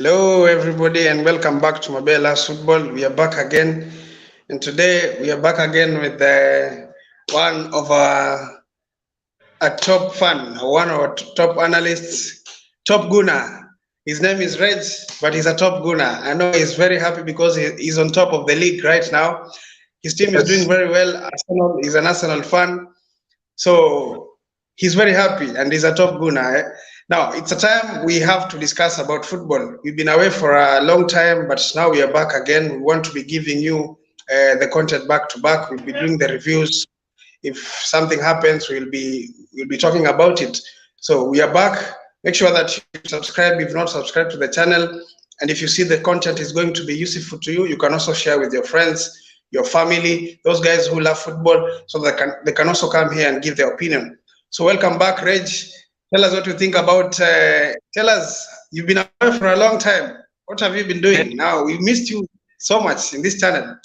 Hello, everybody, and welcome back to Mabella's Football. We are back again, and today we are back again with one of a top fan, one of our top analysts, top gunner. His name is Reg, but he's a top gunner. I know he's very happy because he's on top of the league right now. His team is doing Yes. very well. Arsenal is an Arsenal fan, so he's very happy and he's a top gunner. Now it's a time we have to discuss about football. We've been away for a long time, but now we are back again. We want to be giving you the content back to back. We'll be doing the reviews. If something happens, we'll be talking about it. So we are back. Make sure that you subscribe if not subscribed to the channel. And if you see the content is going to be useful to you, you can also share with your friends, your family, those guys who love football, so they can also come here and give their opinion. So welcome back, Reg. Tell us what you think about. Tell us, you've been away for a long time. What have you been doing? Now we missed you so much in this channel.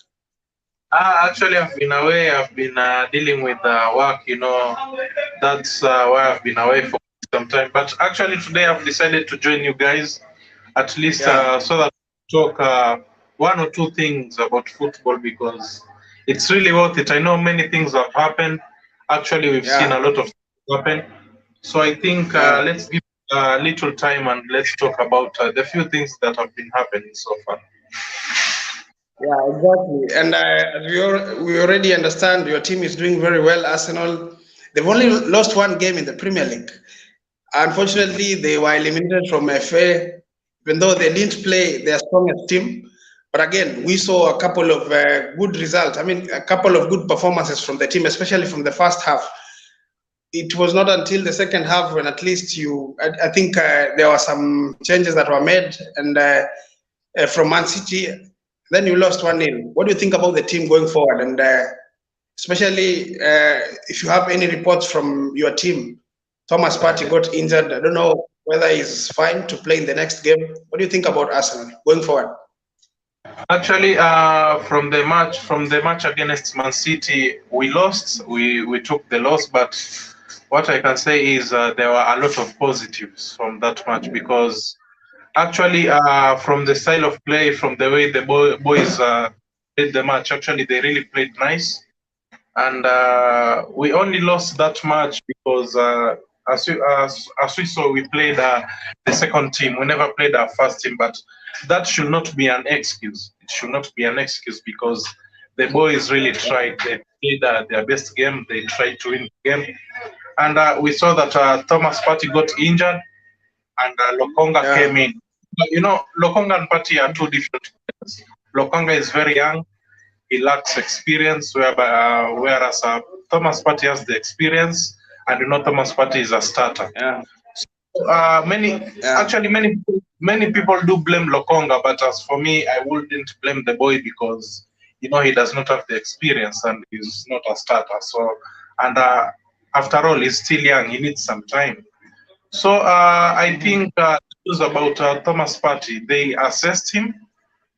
Actually, I've been away. I've been dealing with work. That's why I've been away for some time. But actually, today I've decided to join you guys, at least Yeah, so that we talk one or two things about football because it's really worth it. I know many things have happened. Actually, we've seen a yeah, lot of things happen. So I think yeah. let's give a little time and let's talk about the few things that have been happening so far. Yeah, exactly. And we already understand your team is doing very well. Arsenal, they've only lost one game in the Premier League. Unfortunately, they were eliminated from FA, even though they didn't play their strongest team. But again, we saw a couple of good results. I mean, a couple of good performances from the team, especially from the first half. It was not until the second half when at least I think there were some changes that were made, and from Man City, then you lost 1-0. What do you think about the team going forward? And especially if you have any reports from your team, Thomas Partey got injured. I don't know whether he's fine to play in the next game. What do you think about Arsenal going forward? Actually, from the match against Man City, we lost. We took the loss, but what I can say is there were a lot of positives from that match because actually, from the style of play, from the way the boys played the match, actually they really played nice, and we only lost that match because as we saw, we played the second team. We never played our first team, but that should not be an excuse. It should not be an excuse because the boys really tried. They played their best game. They tried to win the game, and we saw that Thomas Partey got injured and Lokonga Yeah, came in. But, Lokonga and Partey are two different players. Lokonga is very young. He lacks experience, whereas Thomas Partey has the experience, and Thomas Partey is a starter. yeah, Many yeah, actually many people do blame Lokonga, but as for me, I wouldn't blame the boy because he does not have the experience and he's not a starter. So and after all, he's still young. He needs some time. So I mhm, think it was about Thomas Partey. They assessed him,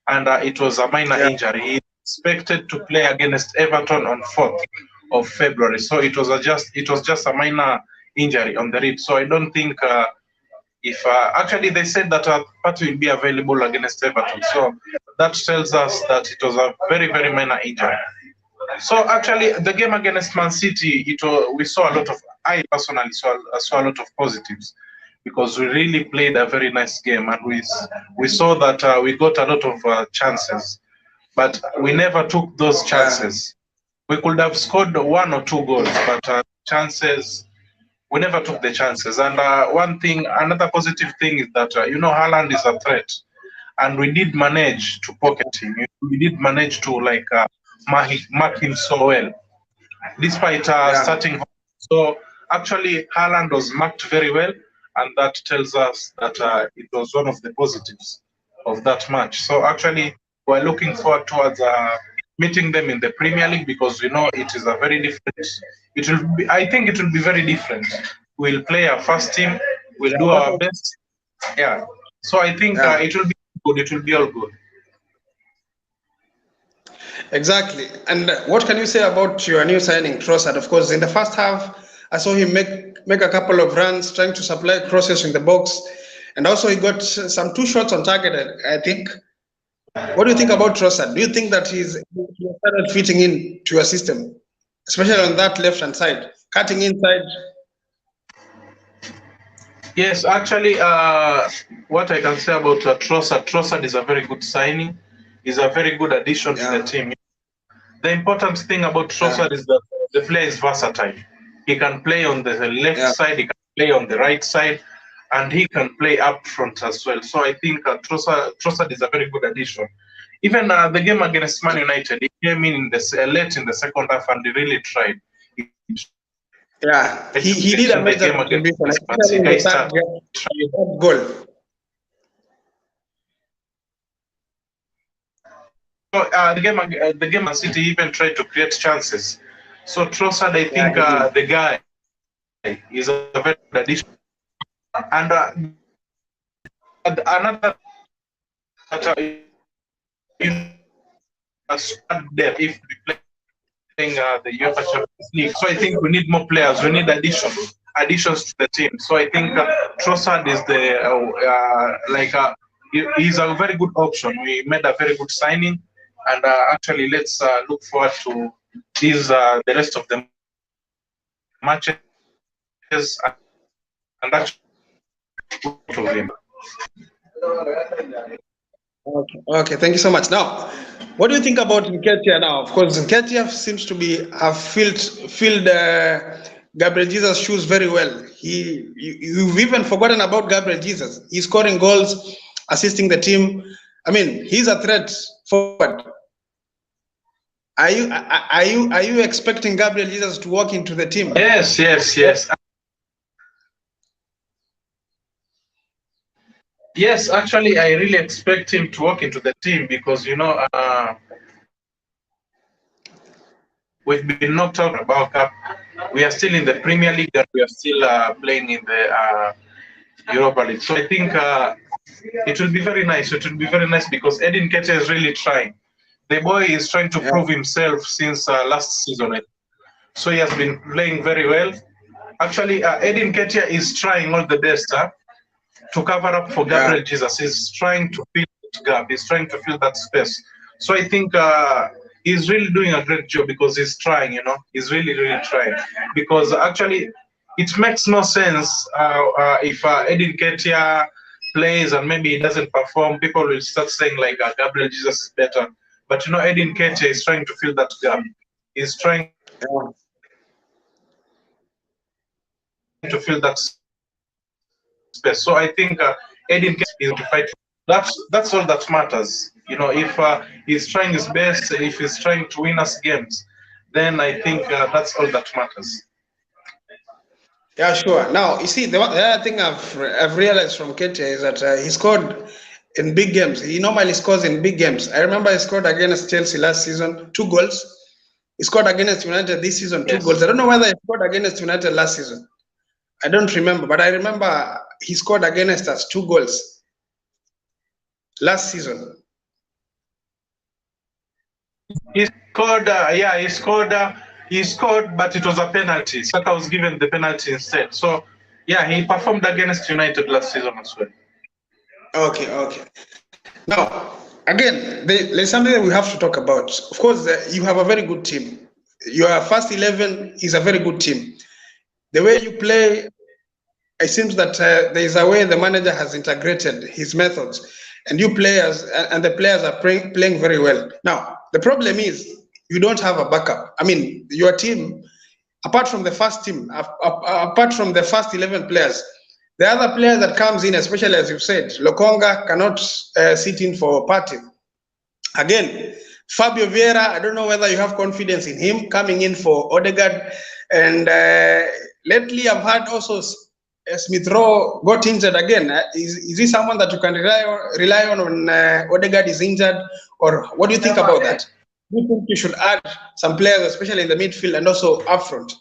and it was a minor yeah, injury. He expected to play against Everton on 4th of February. So it was just a minor injury on the rib. So I don't think if actually they said that Partey will be available against Everton. So that tells us that it was a very very minor injury. So actually, the game against Man City, we saw a lot of. I personally saw a lot of positives because we really played a very nice game, and we saw that we got a lot of chances, but we never took those yeah, chances. We could have scored one or two goals, but chances we never took the chances. And another positive thing is that Haaland is a threat, and we did manage to pocket him. We did manage to mark him so well despite yeah. starting. So actually, Haaland was marked very well, and that tells us that it was one of the positives of that match. So actually, we're looking forward towards meeting them in the Premier League because it is a very different. It will be. I think it will be very different. We'll play our first team. We'll Yeah, do our best. Yeah. So I think yeah, it will be good. It will be all good. exactly. And what can you say about your new signing, Trossard? Of course, in the first half, I saw him make a couple of runs, trying to supply crosses in the box. And also he got some 2 shots on target, I think. What do you think about Trossard? Do you think that he started fitting in to your system, especially on that left-hand side, cutting inside? Yes, actually, what I can say about Trossard is a very good signing. He's a very good addition to the team. The important thing about Trossard is that the player is versatile. He can play on the left side, he can play on the right side, and he can play up front as well. So I think Trossard is a very good addition. Even the game against Man United, he came in late in the second half and he really tried. Yeah, he did a major contribution, especially in the third goal. So the game Man City even tried to create chances. So Trossard, I think the guy is a very good addition. And another squad depth if we playing the UEFA Champions League. So I think we need more players. We need additions to the team. So I think Trossard is he's a very good option. We made a very good signing, and actually let's look forward to the rest of the matches and actually to him. Okay, thank you so much. Now, what do you think about Nketiah now? Of course, Nketiah seems to have filled Gabriel Jesus' shoes very well. You've even forgotten about Gabriel Jesus. He's scoring goals, assisting the team. I mean, he's a threat forward. Are you expecting Gabriel Jesus to walk into the team? Yes. Yes, actually, I really expect him to walk into the team because, we've been knocked out of the World Cup. We are still in the Premier League and we are still playing in the Europa League. So I think it will be very nice. It will be very nice because Edin Nketiah is really trying. The boy is trying to prove himself since last season. So he has been playing very well. Actually, Edin Nketiah is trying all the best to cover up for Gabriel Jesus. He's trying to fill that gap. He's trying to fill that space. So I think he's really doing a great job because he's trying, He's really, really trying. Because actually, it makes no sense if Edin Nketiah plays and maybe he doesn't perform. People will start saying like Gabriel Jesus is better. But, Edin Nketiah is trying to fill that gap. He's trying to fill that space. So I think Edin Nketiah is to fight. That's all that matters. If he's trying his best, if he's trying to win us games, then I think that's all that matters. Yeah, sure. Now, you see, the other thing I've realized from Nketiah is that he scored in big games. He normally scores in big games. I remember he scored against Chelsea last season, 2 goals. He scored against United this season, 2 goals. I don't know whether he scored against United last season. I don't remember, but I remember he scored against us 2 goals last season. He scored, but it was a penalty. Saka was given the penalty instead. So, yeah, he performed against United last season as well. Okay. Now, again, there's something that we have to talk about. Of course, you have a very good team. Your first 11 is a very good team. The way you play, it seems that there is a way the manager has integrated his methods, and the players are playing very well. Now, the problem is you don't have a backup. I mean, your team, apart from the first team, apart from the first 11 players, the other player that comes in, especially as you've said, Lokonga cannot sit in for Partey. Again, Fabio Vieira, I don't know whether you have confidence in him coming in for Odegaard. And lately, I've heard also Smith Rowe got injured again. Is he someone that you can rely on when Odegaard is injured? Or what do you think about that? Do you think you should add some players, especially in the midfield and also up front?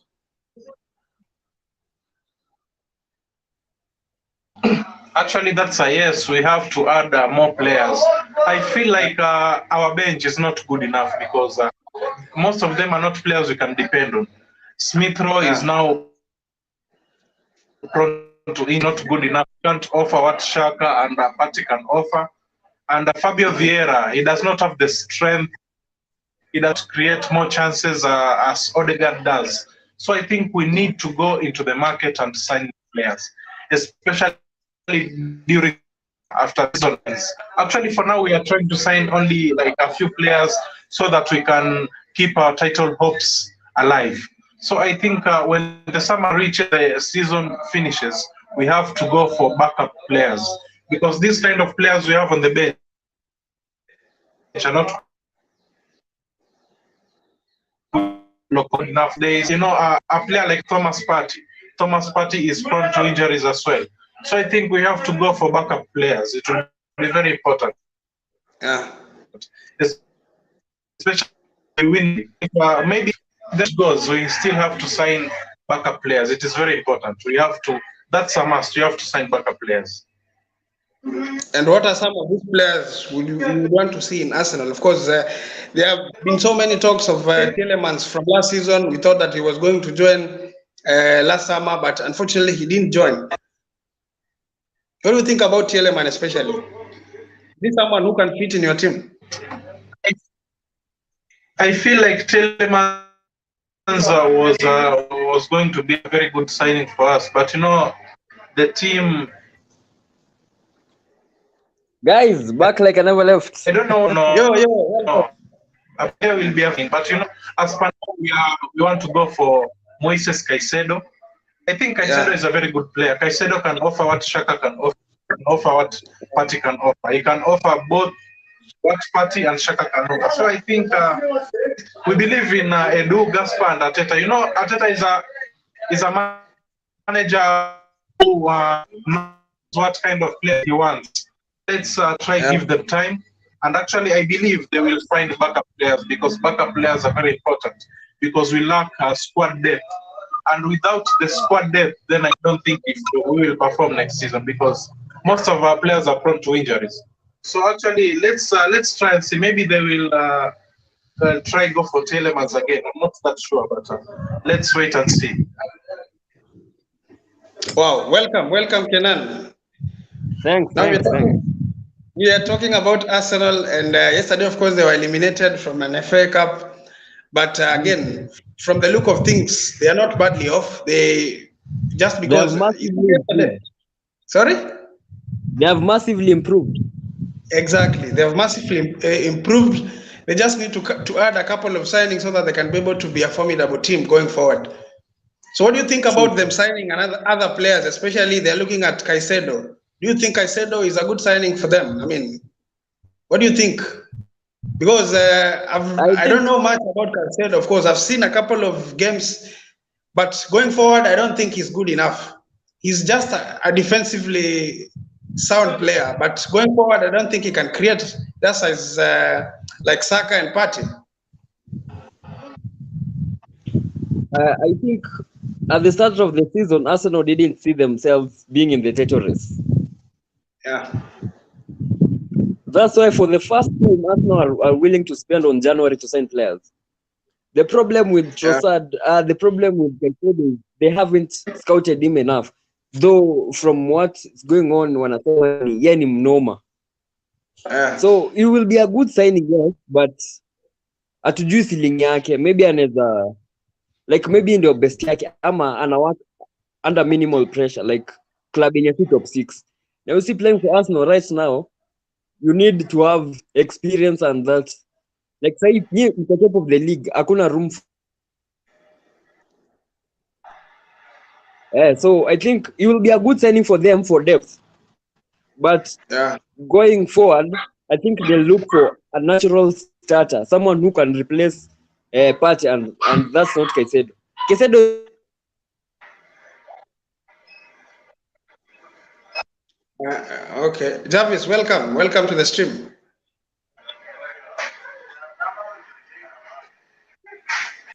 Actually, that's a yes. We have to add more players. I feel like our bench is not good enough because most of them are not players we can depend on. Smith Rowe is now prone not good enough. Can't offer what Shaka and Partey can offer. And Fabio Vieira, he does not have the strength. He does create more chances as Odegaard does. So I think we need to go into the market and sign players, especially during after season ends. Actually, for now, we are trying to sign only like a few players so that we can keep our title hopes alive. So I think when the summer reaches, the season finishes, we have to go for backup players because these kind of players we have on the bench are not enough days. A player like Thomas Partey. Thomas Partey is prone to injuries as well. So I think we have to go for backup players. It will be very important. Yeah. Especially when maybe that goes, we still have to sign backup players. It is very important. We have to. That's a must. You have to sign backup players. And what are some of these players would you want to see in Arsenal? Of course, there have been so many talks of Tielemans from last season. We thought that he was going to join last summer, but unfortunately he didn't join. What do you think about Tielemans especially? Is he someone who can fit in your team? I feel like Tielemans was going to be a very good signing for us, but the team. Guys, back like I never left. I don't know. Yo. A player will be having, but as per now, we want to go for Moises Caicedo. I think Caicedo is a very good player. Caicedo can offer what Shaka can offer what Partey can offer. He can offer both what Partey and Shaka can offer. So I think we believe in Edu, Gaspar, and Arteta. Arteta is a manager who knows what kind of player he wants. Let's try give them time. And actually, I believe they will find backup players because backup players are very important because we lack squad depth. And without the squad depth, then I don't think we will perform next season because most of our players are prone to injuries. So actually, let's try and see. Maybe they will try go for Tielemans again. I'm not that sure, but let's wait and see. Wow, welcome, Kenan. Thanks. We are talking about Arsenal, and yesterday, of course, they were eliminated from an FA Cup. But again, from the look of things, they are not badly off. They just because sorry, they have massively improved. Exactly, they have massively improved. They just need to add a couple of signings so that they can be able to be a formidable team going forward. So, what do you think about them signing other players, especially they're looking at Caicedo? Do you think Caicedo is a good signing for them? I mean, what do you think? Because I don't know much about Caicedo. Of course, I've seen a couple of games, but going forward, I don't think he's good enough. He's just a defensively sound player, but going forward, I don't think he can create just as like Saka and Partey. I think at the start of the season, Arsenal didn't see themselves being in the title race. Yeah. That's why for the first time, Arsenal are willing to spend on January to sign players. The problem with Trossard, the problem with Caicedo, they haven't scouted him enough. Though from what's going on, wanasema yeye ni mnoma. So it will be a good signing, yes, but hatujui ceiling yake. Maybe anaweza, like maybe ndio best yake ama ana under minimal pressure, like club in your top 6. Now you see playing for Arsenal right now, you need to have experience and that. Like say at the top of the league, hakuna room. So I think it will be a good signing for them for depth. But going forward, I think they'll look for a natural starter, someone who can replace Partey, and that's not Caicedo. Caicedo. Okay, Jarvis, welcome to the stream.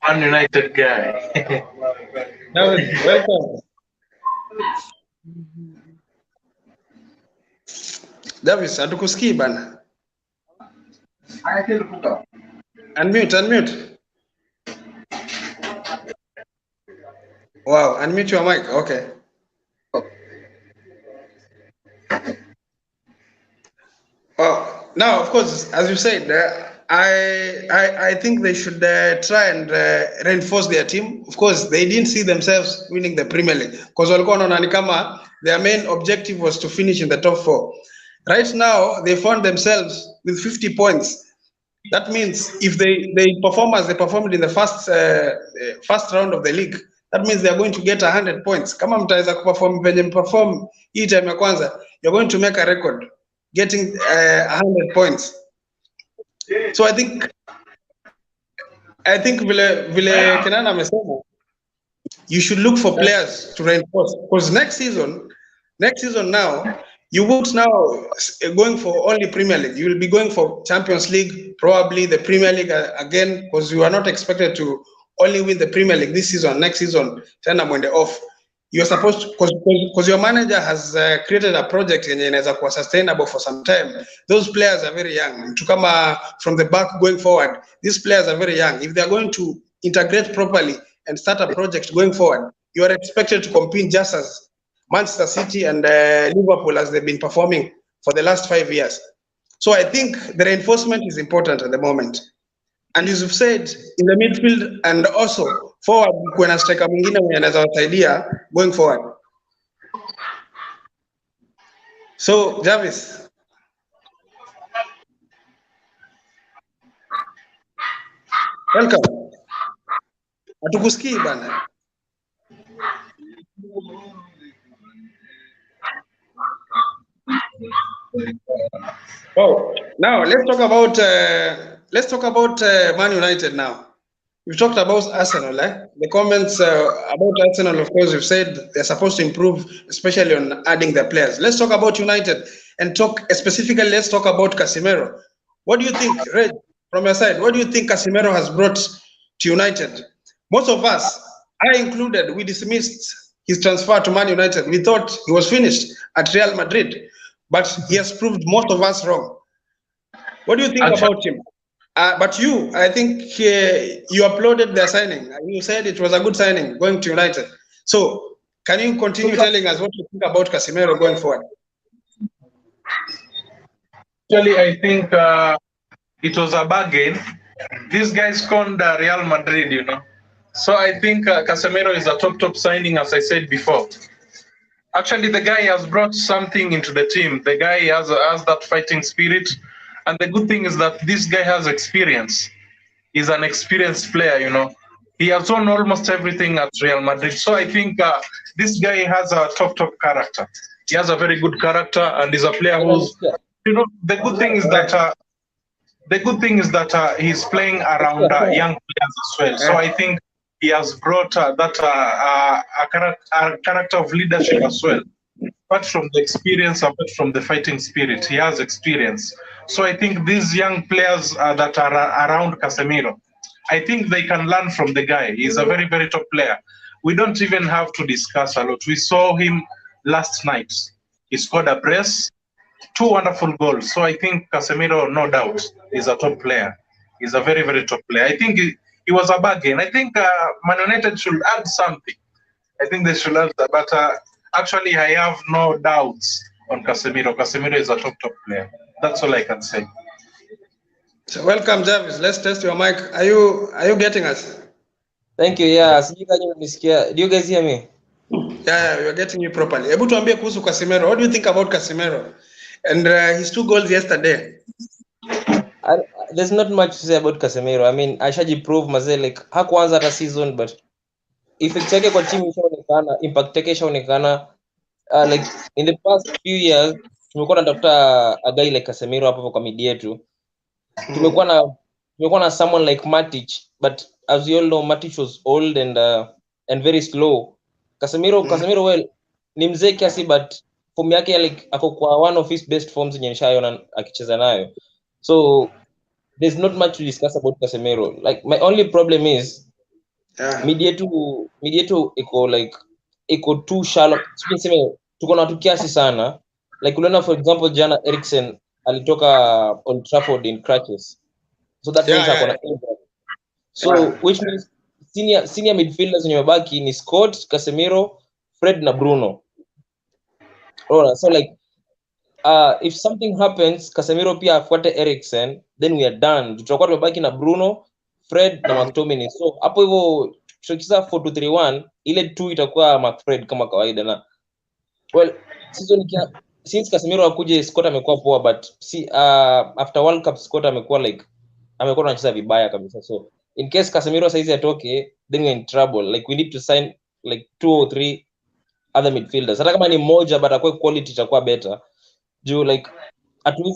Man United guy. Jarvis, welcome. Jarvis, hatukusikii bana. Unmute. Wow, unmute your mic. Okay. Oh, now, of course, as you said, I think they should try and reinforce their team. Of course, they didn't see themselves winning the Premier League because walikuwa wanaona ni kama their main objective was to finish in the top 4. Right now, they found themselves with 50 points. That means if they perform as they performed in the first round of the league, that means they are going to get 100 points. Kama mtaweza kuperform venye mperform hii time ya kwanza, you're going to make a record getting 100 points. So I think vile Kenan amesema, you should look for players to reinforce because next season now you won't now going for only Premier League. You will be going for Champions League, probably the Premier League again, because you are not expected to only win the Premier League this season. Next season, tena mwende off. You're supposed to, because your manager has created a project yenye inaweza kuwa sustainable for some time. Those players are very young. To come from the back going forward, these players are very young. If they are going to integrate properly and start a project going forward, you are expected to compete just as Manchester City and Liverpool as they've been performing for the last 5 years. So I think the reinforcement is important at the moment. And as you've said, in the midfield and also forward, kuna striker mwingine mwenye anaweza wasaidia going forward. So Jarvis, welcome. Hatukusikii bana. Oh, now let's talk about Man United now. We've talked about Arsenal, The comments about Arsenal, of course, we've said they're supposed to improve, especially on adding their players. Let's talk about United and specifically, let's talk about Casemiro. What do you think, Red, from your side, what do you think Casemiro has brought to United? Most of us, I included, we dismissed his transfer to Man United. We thought he was finished at Real Madrid, but he has proved most of us wrong. What do you think about him? But I think you applauded their signing. You said it was a good signing going to United. So can you continue telling us what you think about Casemiro going forward? Actually, I think it was a bargain. These guys conned Real Madrid, So I think Casemiro is a top signing, as I said before. Actually, the guy has brought something into the team. The guy has that fighting spirit. And the good thing is that this guy has experience. He's an experienced player, He has won almost everything at Real Madrid. So I think this guy has a top character. He has a very good character and is a player who's, the good thing is that he's playing around young players as well. So I think he has brought a character of leadership as well. Apart from the experience, apart from the fighting spirit, he has experience. So I think these young players that are around Casemiro, I think they can learn from the guy. He's a very, very top player. We don't even have to discuss a lot. We saw him last night. He scored a brace, 2 wonderful goals. So I think Casemiro, no doubt, is a top player. He's a very, very top player. I think he was a bargain. I think Man United should add something. I think they should add that. But actually, I have no doubts on Casemiro. Casemiro is a top player. That's all I can say. So welcome, Jarvis. Let's test your mic. Are you getting us? Thank you. Yeah. Do you guys hear me? Yeah, we are getting you properly. Hebu tuambie kuhusu Casemiro. What do you think about Casemiro and his 2 goals yesterday? There's not much to say about Casemiro. I mean, ashajiprove mazee, like hakuanza hata season, but effect yake kwa team ishaonekana, impact yake ishaonekana. Like in the past few years tumekuwa tunatafuta a guy like Casemiro hapo kwa mid yetu. Tumekuwa na someone like Matic, but as you all know, Matic was old and very slow. Casemiro well ni mzee kiasi, but form yake like ako kwa one of his best forms yenye nishaona akicheza nayo. So there's not much to discuss about Casemiro. Like my only problem is mid yetu iko too shallow. Sijui tuko na watu kiasi sana. Like uliona for example jana Eriksen alitoka Old Trafford in crutches. So that means akona injury. So which means senior midfielders wenye mabaki ni Scott, Casemiro, Fred na Bruno. So like if something happens Casemiro pia afuate Eriksen, then we are done. Tutakuwa tumebaki na Bruno, Fred na McTominay. So hapo hivyo tukicheza 4-2-3-1 ile 2 itakuwa McFred kama kawaida. Na well season since Casemiro akuje Scott amekuwa poa, but after World Cup Scott amekuwa anacheza vibaya kabisa. So in case Casemiro saizi atoke, then we're in trouble. Like we need to sign like 2 or 3 other midfielders. Hata kama ni moja, but akwe quality itakuwa better. Juu like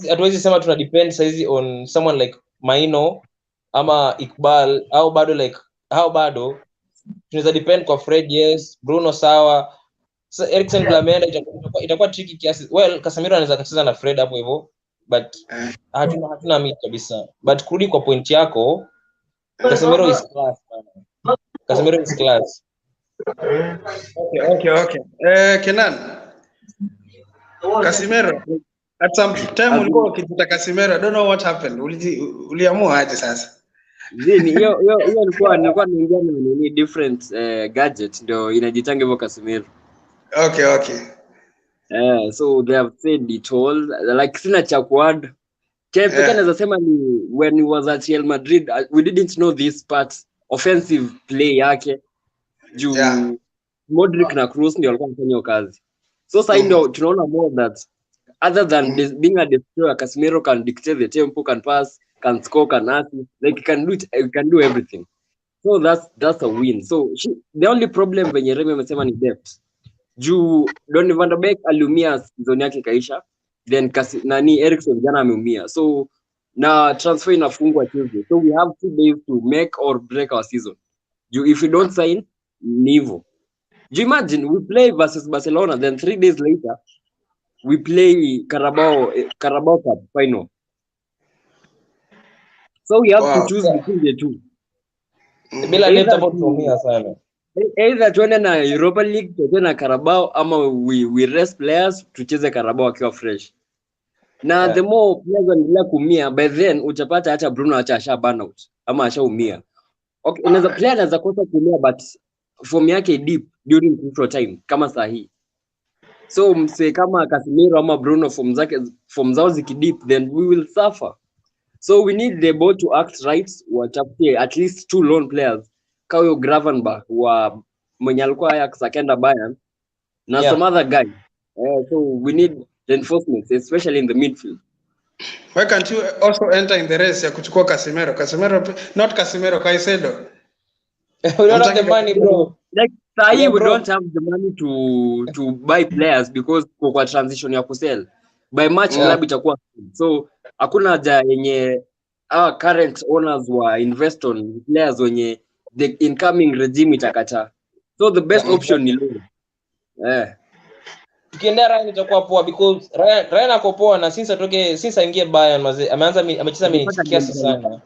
hatuwezi sema tuna depend saizi on someone like Maino ama Iqbal au bado tunaweza depend kwa Fred, yes, Bruno sawa. So Eriksen Blamenda itakuwa tricky kiasi. Well, Casemiro anaweza kucheza na Fred hapo hivyo, but hatuna meet kabisa. But kurudi kwa point yako, Casemiro is class, man. Casemiro is class. Okay. Kenan. Casemiro. At some time ulikuwa ukitafuta Casemiro, I don't know what happened. Uliamua aje sasa? Hiyo nilikuwa naingia na different gadget ndio inajitanga hivyo Casemiro. Okay. So they have said it all. Like sina cha kuadd. Pekee naweza sema ni when he was at Real Madrid, we didn't know this part offensive play yake. Juu Modric na Kroos ndio walikuwa wanafanya kazi. So sasa ndio tunaona more that other than being a destroyer, Casemiro can dictate the tempo, can pass, can score, can assist. Like he can do everything. So that's a win. So the only problem venye Remy amesema ni depth. Juu Donny van der Beek aliumia season yake kaisha, then Eriksen jana ameumia. So na transfer inafungwa Tuesday. So we have 2 days to make or break our season. Juu if we don't sign, nivo. Do you imagine we play versus Barcelona, then 3 days later we play Carabao Cup final. So we have to choose between the two. Bila leta kutumia sana. Either tuende na Europa League, tuende na Carabao, ama we rest players tucheze Carabao akiwa fresh. Na the more players wanaendelea kuumia, by then utapata hata Bruno asha burn out ama ashaumia. Okay, player anaweza kosa kuumia, but form yake deep during crucial time kama sahi. So mse kama Casemiro ama Bruno form zao zikidip, then we will suffer. So we need the board to act right, watafute at least 2 lone players. Kauyo Gravenberch wa mwenye alikuwa Ajax akaenda Bayern na some other guy. So we need reinforcements, especially in the midfield. Why can't you also enter in the race ya kuchukua Casemiro? Not Casemiro, Caicedo. We don't have the money, bro. Like sahi we don't have the money to buy players because kwa transition ya kusell. By March club itakuwa. So hakuna haja yenye our current owners wa invest on players wenye the incoming regime itakata. So the best option ni loan. Tukienda Ryan itakuwa poa because Ryan ako poa na since aingie Bayern amecheza minutes kiasi sana.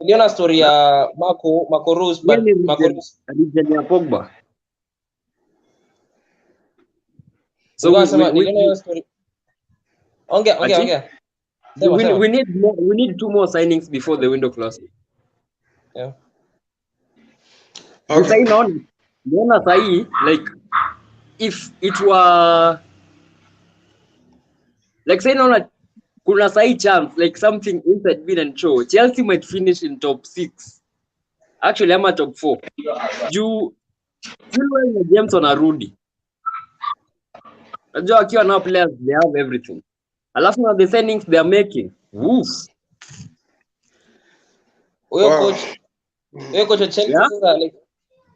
Niliona story ya Marco Reus, but Marco Reus ya Pogba. So niliona story. Ongea. We need 2 more signings before the window closes. Yeah. Okay. Naona sahi, like if it were like say naona kuna sahi chance like something inside bin and show Chelsea might finish in top 6. Actually I'm at top 4. Juu Chilwell na James wanarudi. Najua akiwa na players they have everything. Alafu na the signings they are making. Woof. Huyo coach Chelsea sasa like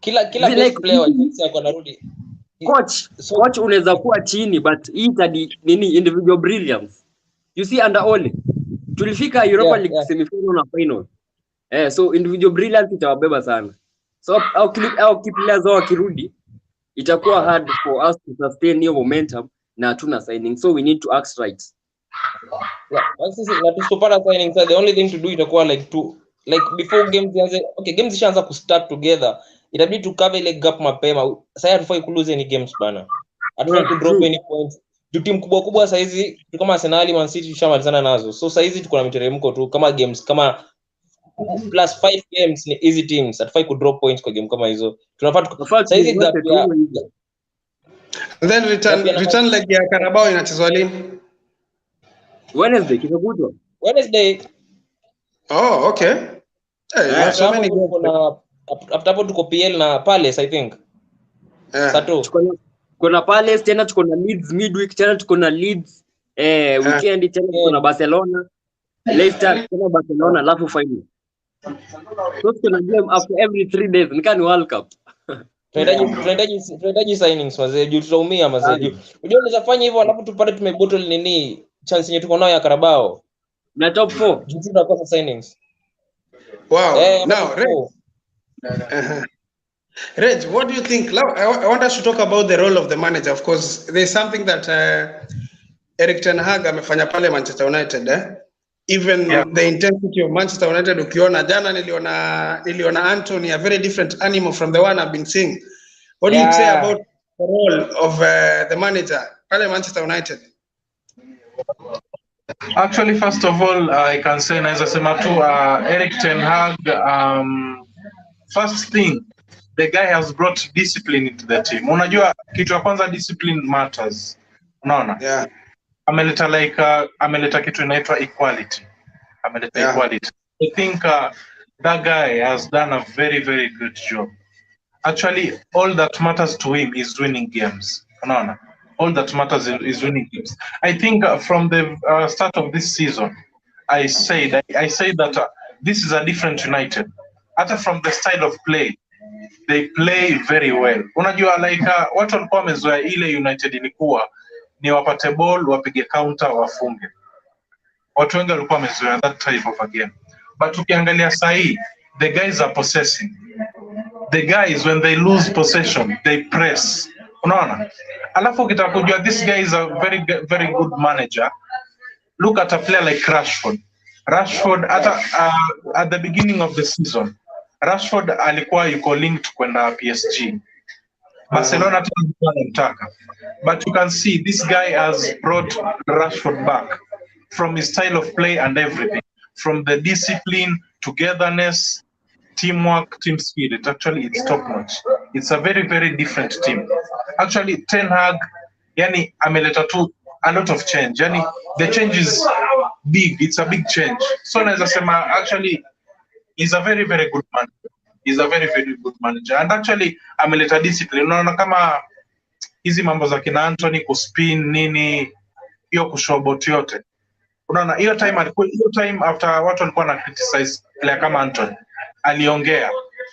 kila best player wa Chelsea ako narudi. Coach unaweza kuwa chini but hii individual brilliance. You see under Ole tulifika Europa League semi-final na final. So individual brilliance itawabeba sana. So au players wao wakirudi itakuwa hard for us to sustain your momentum na hatuna signing. So we need to act right. Na tusipopata signing, so the only thing to do itakuwa like before games zianze. Okay, games zishaanza ku start together. Itabidi to cover ile gap mapema. Sasa hatufai ku lose any games bana. Hatufai ku drop any points. Timu kubwa sasa hizi kama Arsenal, Man City tushamalizana nazo. So sasa hizi tuko na miteremko tu kama games kama plus 5 games ni easy teams. Hatufai ku drop points kwa game kama hizo. Tunafaa sasa hizi gap And then return leg ya Carabao inachezwa lini? Wednesday kikakutwa. Wednesday. Oh, okay. Hey, you have so many games. After hapo tuko PL na Palace I think. Sato. Kuna Palace tena tuko na Leeds midweek tena tuko na Leeds weekend tena tuko na Barcelona. Leicester tena Barcelona alafu final. So tuko na game after every 3 days. Nika ni World Cup. Tunahitaji signings mazee juu tutaumia mazee juu. Unajua unaweza fanya hivyo alafu tupate tumebottle nini chance yenye tuko nayo ya Carabao. Na top 4. Juu tunakosa signings. Wow. Now, Reg, what do you think? I want us to talk about the role of the manager. Of course, there's something that Erik ten Hag amefanya pale Manchester United. Even the intensity of Manchester United, ukiona jana niliona Anthony, a very different animal from the one I've been seeing. What do you say about the role of the manager pale Manchester United? Actually, first of all, I can say naweza sema tu Erik ten Hag, first thing, the guy has brought discipline into the team. Unajua kitu ya kwanza, discipline matters. Unaona? Yeah. Ameleta kitu inaitwa equality. Equality. I think that guy has done a very, very good job. Actually, all that matters to him is winning games. Unaona? All that matters is winning games. I think from the start of this season, I say that this is a different United. Hata from the style of play, they play very well. Unajua watu walikuwa wamezoea ile United ilikuwa ni wapate ball, wapige counter, wafunge. Watu wengi walikuwa wamezoea that type of a game. But ukiangalia sahi, the guys are possessing. The guys, when they lose possession, they press. Unaona? Alafu ukitaka kujua this guy is a very, very good manager. Look at a player like Rashford. Rashford, at the beginning of the season, Rashford alikuwa yuko linked kwenda PSG. Barcelona tulikuwa anamtaka. But you can see this guy has brought Rashford back from his style of play and everything. From the discipline, togetherness, teamwork, team spirit. Actually, it's top notch. It's a very, very different team. Actually, Ten Hag, yani ameleta tu a lot of change. Yani the change is big. It's a big change. So naweza sema actually he's a very, very good manager. He's a very, very good manager. And actually ameleta discipline. Unaona kama hizi mambo za kina Anthony kuspin nini hiyo kushobot yote. Unaona hiyo time after watu walikuwa na criticize player kama Anthony aliongea.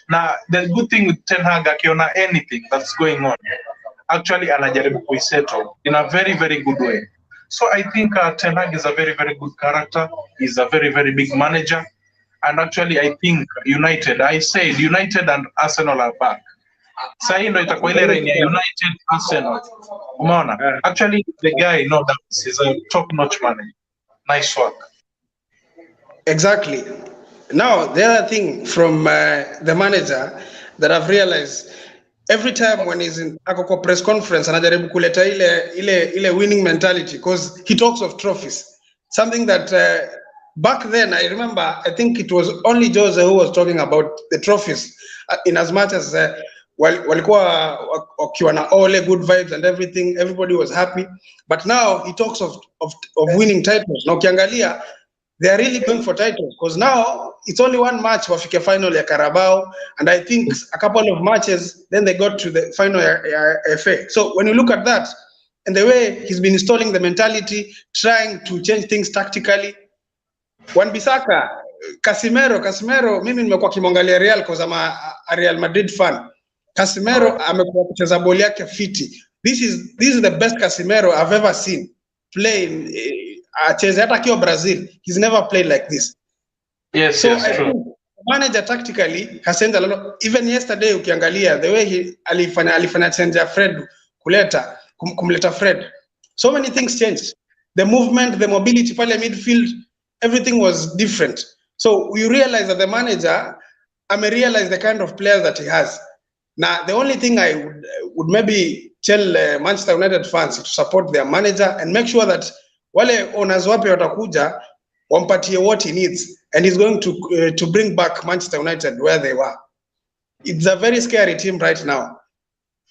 Na the good thing with Ten Hag akiona anything that's going on, actually anajaribu kuisettle in a very, very good way. So I think Ten Hag is a very, very good character. He's a very, very big manager. And actually I think United and Arsenal are back. Sahi ndo itakuwa ile reign ya United Arsenal. Umeona? Actually the guy, no doubt, is a top-notch manager. Nice work. Exactly. Now, the other thing from the manager that I've realized, every time when he's in a press conference, anajaribu kuleta ile winning mentality, because he talks of trophies. Something that back then, I remember, I think it was only Jose who was talking about the trophies, in as much as walikuwa wakiwa na all good vibes and everything, everybody was happy. But now he talks of winning titles. Now ukiangalia, they are really going for titles, because now it's only one match wafike final ya Carabao, and I think a couple of matches, then they got to the final FA. So when you look at that, and the way he's been installing the mentality, trying to change things tactically, Wan-Bissaka, Casemiro, mimi nimekuwa kimwangalia Real because I'm a Real Madrid fan. Casemiro amekuwa kucheza boli yake fiti. This is the best Casemiro I've ever seen playing. Acheze hata akiwa Brazil, he's never played like this. Yes, so yes, I true. think manager tactically has sent a lot. Even yesterday ukiangalia the way alifanya change ya Fred kumleta Fred. So many things changed. The movement, the mobility pale midfield, everything was different. So we realize that the manager realize the kind of players that he has. Now, the only thing I would maybe tell Manchester United fans to support their manager and make sure that wale owners wapi watakuja wampatie what he needs, and he's going to bring back Manchester United where they were. It's a very scary team right now.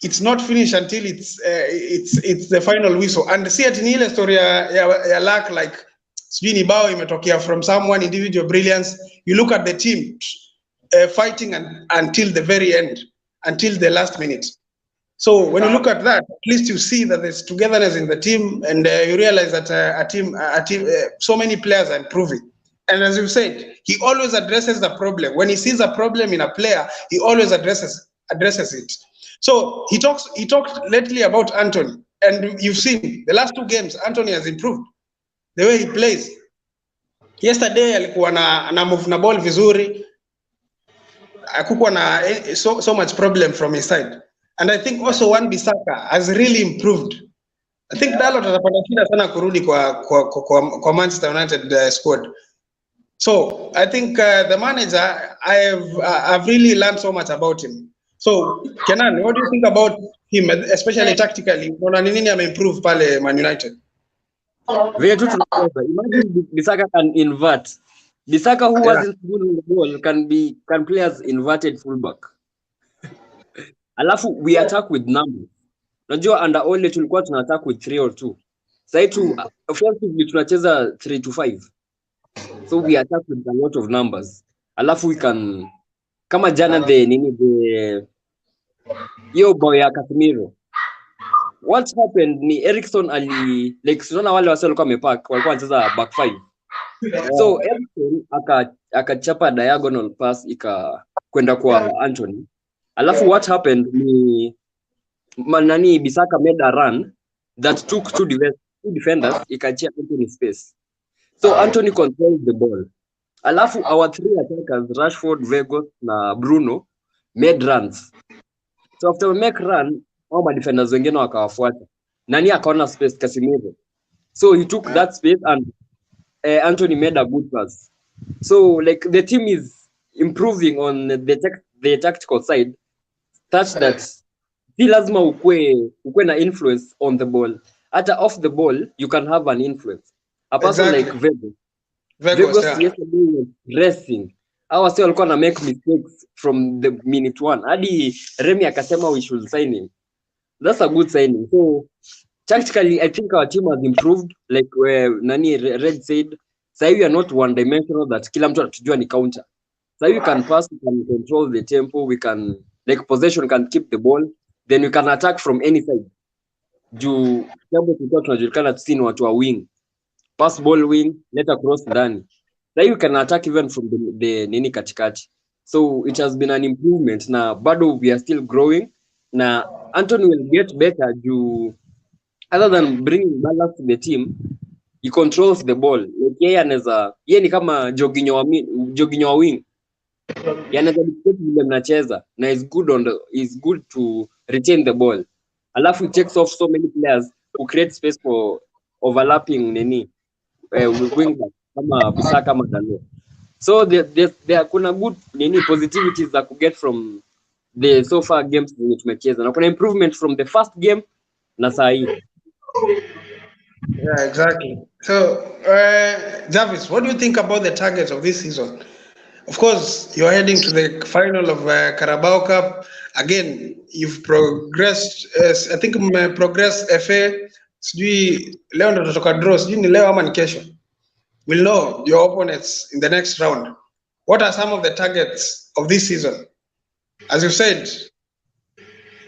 it's not finished until it's the final whistle. And see ati ni ile story ya luck, like sijui ni bao imetokea from someone individual brilliance. You look at the team fighting until the very end, until the last minute. So when you look at that, at least you see that there's togetherness in the team, and you realize that a team, so many players are improving. And as you said, he always addresses the problem. When he sees a problem in a player, he always addresses it. So he talked lately about Anthony, and you've seen the last 2 games, Anthony has improved the way he plays. Yesterday alikuwa na move na ball vizuri, hakukuwa na so much problem from his side. And I think also Wan-Bissaka has really improved. I think Dalot atapata shida sana kurudi kwa Manchester United squad. So I think the manager, I've really learned so much about him. So Kenan, what do you think about him, especially tactically? Unaona nini ameimprove pale Man United? Vile tu tunaweza imagine Bissaka can invert. Bissaka who wasn't good on the ball can play as inverted fullback. Alafu we attack with numbers. Unajua under Ole tulikuwa tuna attack with 3 or 2. Sasa tu offensively tunacheza 3 to 5. So we attack with a lot of numbers. Alafu we can kama jana the yo boy ya Casemiro. What happened ni Erikson like tunaona wale wasio walikuwa wamepack walikuwa wanacheza back 5. So Erikson akachapa diagonal pass kwenda kwa Anthony. Alafu what happened ni Bissaka made a run that took 2 defenders ikachia Anthony space. So Anthony controlled the ball. Alafu our 3 attackers Rashford, Vegas na Bruno made runs. So after we make run, all defenders wengine wakawafuata. Nani akaona space Casemiro. So he took that space and Anthony made a good pass. So like the team is improving on the tactical side such that si lazima ukwe na influence on the ball. Hata off the ball you can have an influence. A person like Vegas yesterday was racing. Hawa sio walikuwa na make mistakes from the minute 1. Hadi Remy akasema we should sign him. That's a good signing. So tactically I think our team has improved, like nani Red said. So we are not one dimensional that kila mtu anatujua ni counter. So you can pass, we can control the tempo, we can like possession, can keep the ball, then we can attack from any side. Juu jambo tulikuwa tunajulikana tusini watu wa wing. Pass ball wing, let across ndani. So you can attack even from the nini katikati. So it has been an improvement. Na bado we are still growing. Na Anthony will get better juu other than bringing balance to the team, he controls the ball. Like yeye ni kama Jorginho wa wing. Yanaweza dictate vile mnacheza na is good to retain the ball. Alafu it takes off so many players who create space for overlapping wing kama Bissaka kama Dalot. So there kuna good positivities that could get from the so far games zenye tumecheza. Na kuna improvement from the first game na saa hii. Yeah, exactly. So, Jarvis, what do you think about the targets of this season? Of course, you're heading to the final of Carabao Cup. Again, you've progressed. I think progress FA. Sijui leo ndo tutatoka draw. Sijui ni leo ama ni kesho. We'll know your opponents in the next round. What are some of the targets of this season? As you said,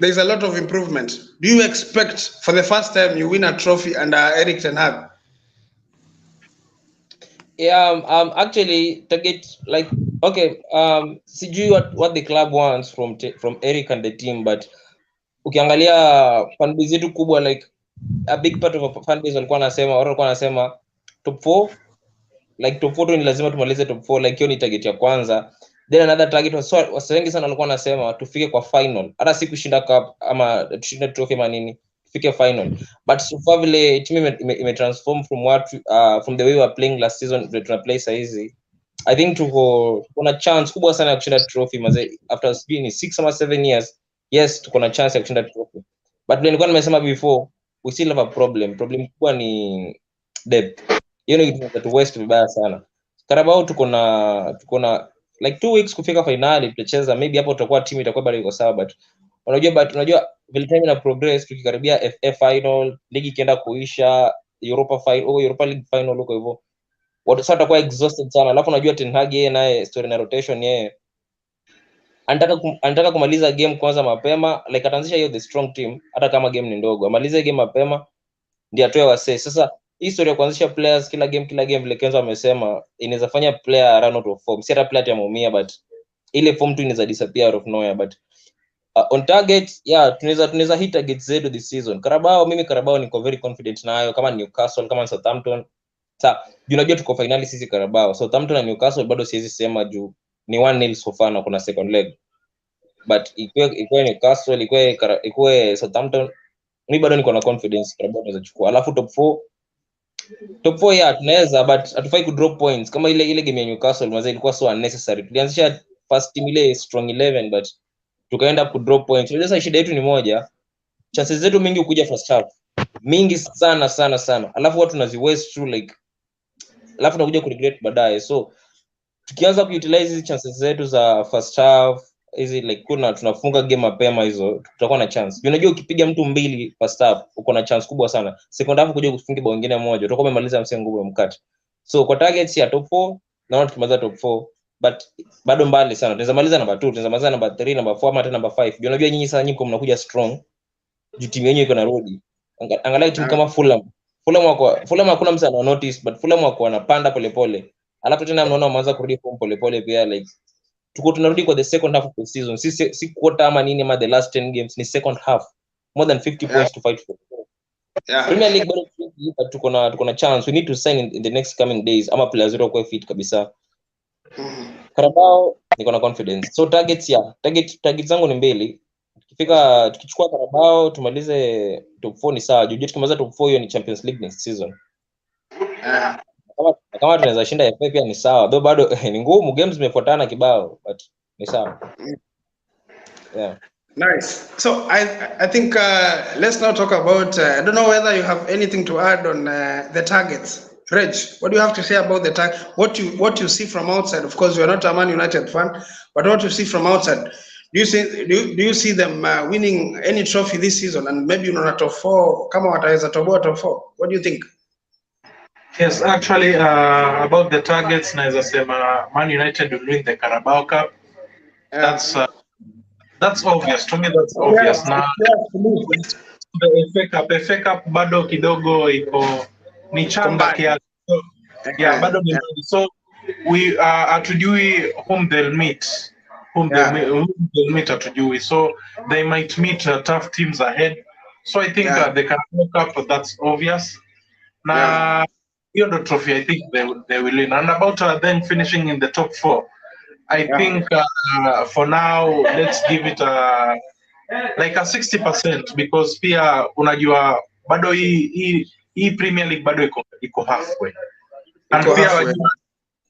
there's a lot of improvement. Do you expect for the first time you win a trophy under Erik ten Hag? Yeah, actually target like okay, sijui what the club wants from Erik and the team, but ukiangalia fan base yetu kubwa, like a big part of a fan base walikuwa wanasema top 4, like top 4 ni lazima tumalize top 4, like hiyo ni target ya kwanza. Then another target wasa wengi sana walikuwa wanasema tufike kwa final, hata si kushinda cup ama tushinda trophy ama nini, tufike final. But so far vile team ime transform from the way we were playing last season to tuna play saizi, I think tuko na chance kubwa sana ya kushinda trophy maze after 6 or 7 years. Yes, tuko na chance ya kushinda trophy, but nilikuwa nimesema before, we still have a problem kubwa ni depth. Hiyo ni kitu cha West vibaya sana. Carabao tuko na like 2 weeks kufika finali tutacheza, maybe hapo tutakuwa team itakuwa bado iko sawa, but unajua vile time ina progress tukikaribia FA final, ligi ikienda kuisha, Europa League final huko hivyo. Watu sasa watakuwa exhausted sana. Alafu unajua Ten Hag yeye naye story na rotation yeye anataka kumaliza game kwanza mapema, like ataanzisha hiyo the strong team hata kama game ni ndogo. Amalize game mapema ndio atoe wase. Sasa hii story ya kuanzisha players kila game vile Kenzo amesema inaweza fanya player run out of form. Si hata player ameumia but ile form tu inaweza disappear out of nowhere. But on target, yeah, tunaweza hit targets zetu this season. Carabao niko very confident nayo, kama Newcastle, kama Southampton. Sasa unajua tuko finali sisi Carabao. Southampton na Newcastle bado siwezi sema juu ni 1-0 so far na kuna second leg. But ikuwe Newcastle, ikuwe Southampton, mimi bado niko na confidence Carabao tunaweza chukua. Alafu top 4 yeah tunaweza, but hatufai ku drop points kama ile game ya Newcastle mwanzo ilikuwa so unnecessary. Tulianzisha first team ile strong 11 but tukaenda ku drop points. Sasa shida yetu ni moja, chances zetu mingi kuja first half mingi sana, alafu watu tunazi waste through like, alafu tunakuja ku regret baadaye. So tukianza ku utilize hizi chances zetu za first half hizi like tunafunga game mapema, hizo tutakuwa na chance. Unajua ukipiga mtu 2 first half uko na chance kubwa sana, second half kuja kufunga bao nyingine moja utakuwa umemaliza msimu ngumu mkate. So kwa targets ya top 4 naona tukimaliza top 4 but bado mbali sana. Tunaweza maliza number 2, tunaweza maliza number 3, number 4 ama hata number 5. Unajua nyinyi sasa nyinyi mnakuja strong. Timu yenyewe iko na road. Angalia timu kama Fulham hakuna mtu ana notice but Fulham wako wanapanda polepole. Alafu tena mnaona wameanza kurudi form polepole pia, like tunarudi kwa the second half of the season. Si quarter ama nini ama the last 10 games, ni second half. More than 50 points to fight for. Premier League bado tuko na chance. We need to sign in the next coming days ama players wetu kwa fit kabisa. Carabao niko na confidence. So target zangu ni 2. Tukichukua Carabao tumalize top 4 ni sawa. Juu tukimaliza top 4 hiyo ni Champions League next season. Kama tunaweza shinda FA pia ni sawa. Though bado ni ngumu, games zimefuatana kibao but ni sawa. Yeah. Nice. So I think let's now talk about I don't know whether you have anything to add on the targets. Reg, what do you have to say about the target? What you see from outside? Of course, you are not a Man United fan, but what you see from outside? Do you see them winning any trophy this season and maybe not top 4? Kama wataweza toboa top 4. What do you think? Yes, actually, about the targets, naweza sema Man United will win the Carabao Cup. That's obvious to me. That's obvious. Now, the FA Cup bado kidogo iko ni changa kiasi. So, yeah, bado ni mbali. So we hatujui whom they'll meet. They'll meet hatujui. So they might meet tough teams ahead. So I think the Carabao Cup, that's obvious. Now, the trophy, I think they will win. And about them finishing in the top 4, I think for now, let's give it like a 60% because pia unajua bado hii Premier League bado iko halfway. And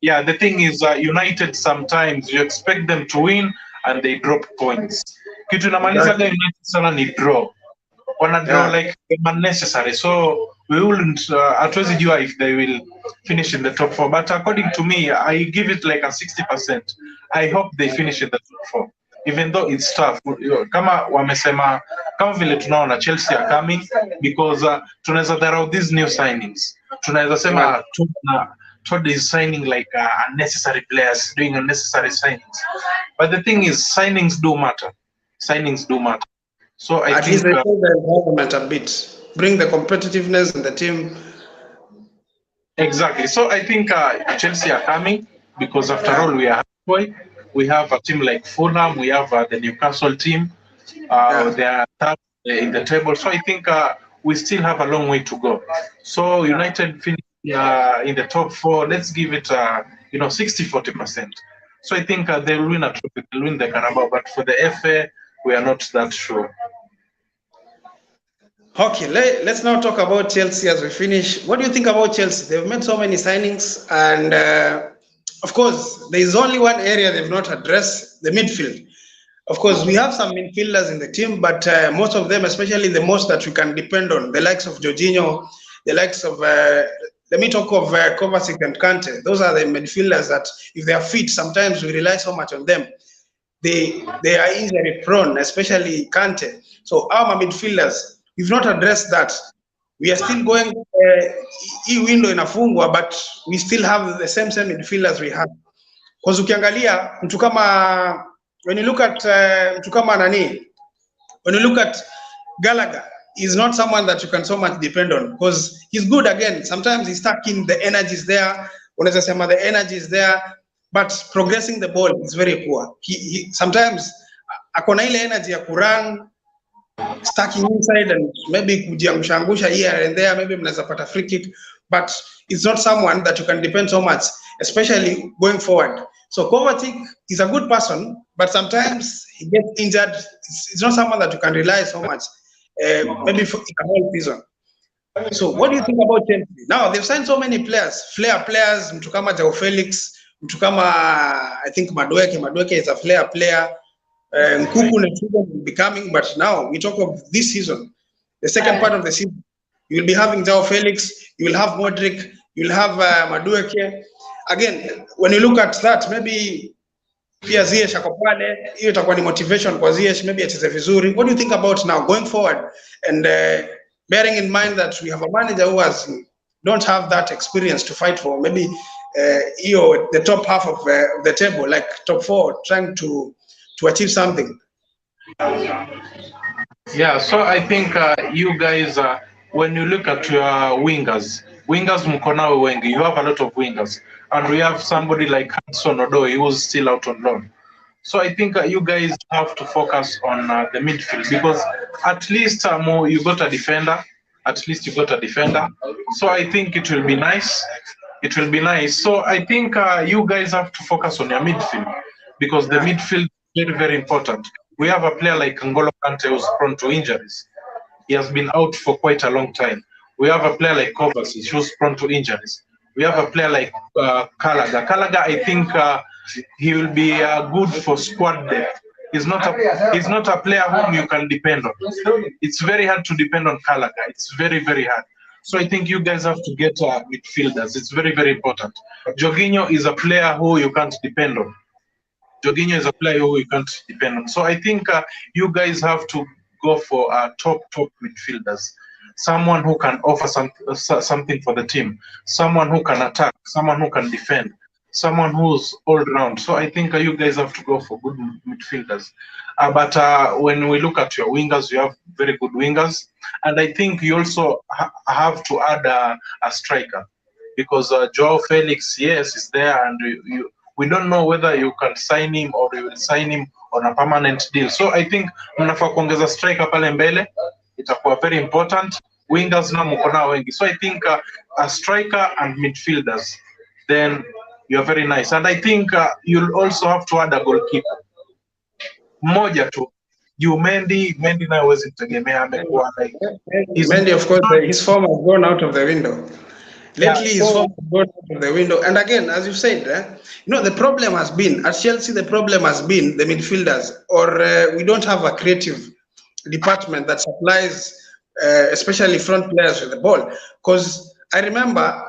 pia, the thing is United sometimes you expect them to win and they drop points. Kitu namaliza United sana ni draw. Wanna draw like unnecessary. So we wouldn't hatuwezi jua if they will finish in the top 4, but according to me I give it like a 60%. I hope they finish in the top 4 even though it's tough. Kama wamesema kama vile tunaona Chelsea are coming because tunaweza dharau these new signings. Tunaweza sema Todd is signing like unnecessary players, doing unnecessary signings, but the thing is signings do matter. So I At think least they change the environment a bit, bring the competitiveness in the team. Exactly. So I think Chelsea are coming because after all we are halfway. We have a team like Fulham. We have the Newcastle team. They are top in the table. So I think we still have a long way to go. So United finish in the top 4. Let's give it 60-40%. So I think they'll win a trophy. They'll win the Carabao. But for the FA, we are not that sure. Okay, let's now talk about Chelsea as we finish. What do you think about Chelsea? They've made so many signings, and of course, there is only one area they've not addressed: the midfield. Of course, we have some midfielders in the team, but most of them, especially the most that we can depend on, the likes of Jorginho, the likes of let me talk of Kovacic and Kante. Those are the midfielders that, if they are fit, sometimes we rely so much on them. they are injury prone, especially Kante. So our midfielders, we've not addressed that. We are still going hii window inafungwa, but we still have the same midfielders we had. Because ukiangalia mtu kama when you look at mtu kama nani, when you look at Gallagher, he's not someone that you can so much depend on, because he's good again. Sometimes he's stuck in, the energy is there. Unaweza sema the energy is there, but progressing the ball is very poor. He sometimes akona ile energy ya kurun, stacking inside and maybe kujiangusha here and there, maybe mnaweza pata free kick, but it's not someone that you can depend so much, especially going forward. So Kovacic is a good person, but sometimes he gets injured. It's not someone that you can rely so much, maybe for the whole season. So what do you think about Chelsea? Now they've signed so many players, flair players, mtu kama Joao Felix, mtu kama I think Madueke is a flair player. Nkuku next season will be coming, but now we talk of this season, the second part of the season. You will be having Joao Felix, you will have Modric, you will have Madueke. Again, when you look at that, maybe pia Ziyech ako pale, hiyo itakuwa ni motivation kwa Ziyech, maybe acheze vizuri. What do you think about now going forward, and bearing in mind that we have a manager who don't have that experience to fight for maybe the top half of the table, like top 4, trying to achieve something? Yeah, so I think you guys, when you look at your wingers mko nao wengi, you have a lot of wingers, and we have somebody like Hudson-Odoi who's still out on loan. So I think you guys have to focus on the midfield, because at least you got a defender. So I think it will be nice. So I think you guys have to focus on your midfield, because the midfield is very, very important. We have a player like N'Golo Kante who's prone to injuries. He has been out for quite a long time. We have a player like Kovacic who's prone to injuries. We have a player like Gallagher. I think he will be good for squad depth. He's not a player whom you can depend on. It's very hard to depend on Gallagher. It's very, very hard. So I think you guys have to get midfielders. It's very, very important. Jorginho is a player who you can't depend on. So I think you guys have to go for top midfielders. Someone who can offer something for the team. Someone who can attack. Someone who can defend. Someone who's all round. So I think you guys have to go for good midfielders. But when we look at your wingers, you have very good wingers. And I think you also have to add a striker. Because Joao Felix, yes, is there, and we don't know whether you can sign him or you will sign him on a permanent deal. So I think mnafaa kuongeza striker pale mbele, itakuwa very important. Wingers na mko nao wengi. So I think a striker and midfielders, then you're very nice. And I think you'll also have to add a goalkeeper. Mmoja tu. Mendy na hawezi kutegemea, amekuwa like Mendy, of course, his form has gone out of the window. Lately, his form has gone out of the window. And again, as you said, the problem has been, at Chelsea, the problem has been the midfielders, or we don't have a creative department that supplies, especially front players with the ball. Because I remember,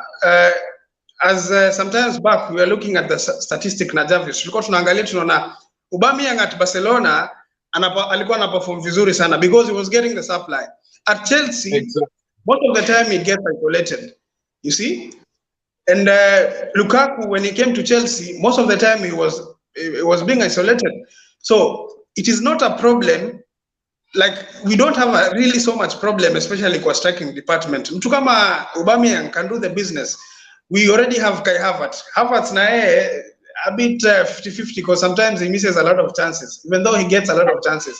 as sometimes back, we were looking at the statistic na Jarvis. Tulikuwa tunaangalia tunaona Aubameyang at Barcelona alikuwa anaperform vizuri sana because he was getting the supply. At Chelsea, most of the time he gets isolated. You see? And Lukaku, when he came to Chelsea, most of the time he was being isolated. So it is not a problem. Like, we don't have really so much problem, especially kwa striking department. Mtu kama Aubameyang can do the business. We already have Kai Havertz. Havertz na a bit 50-50 because sometimes he misses a lot of chances, even though he gets a lot of chances.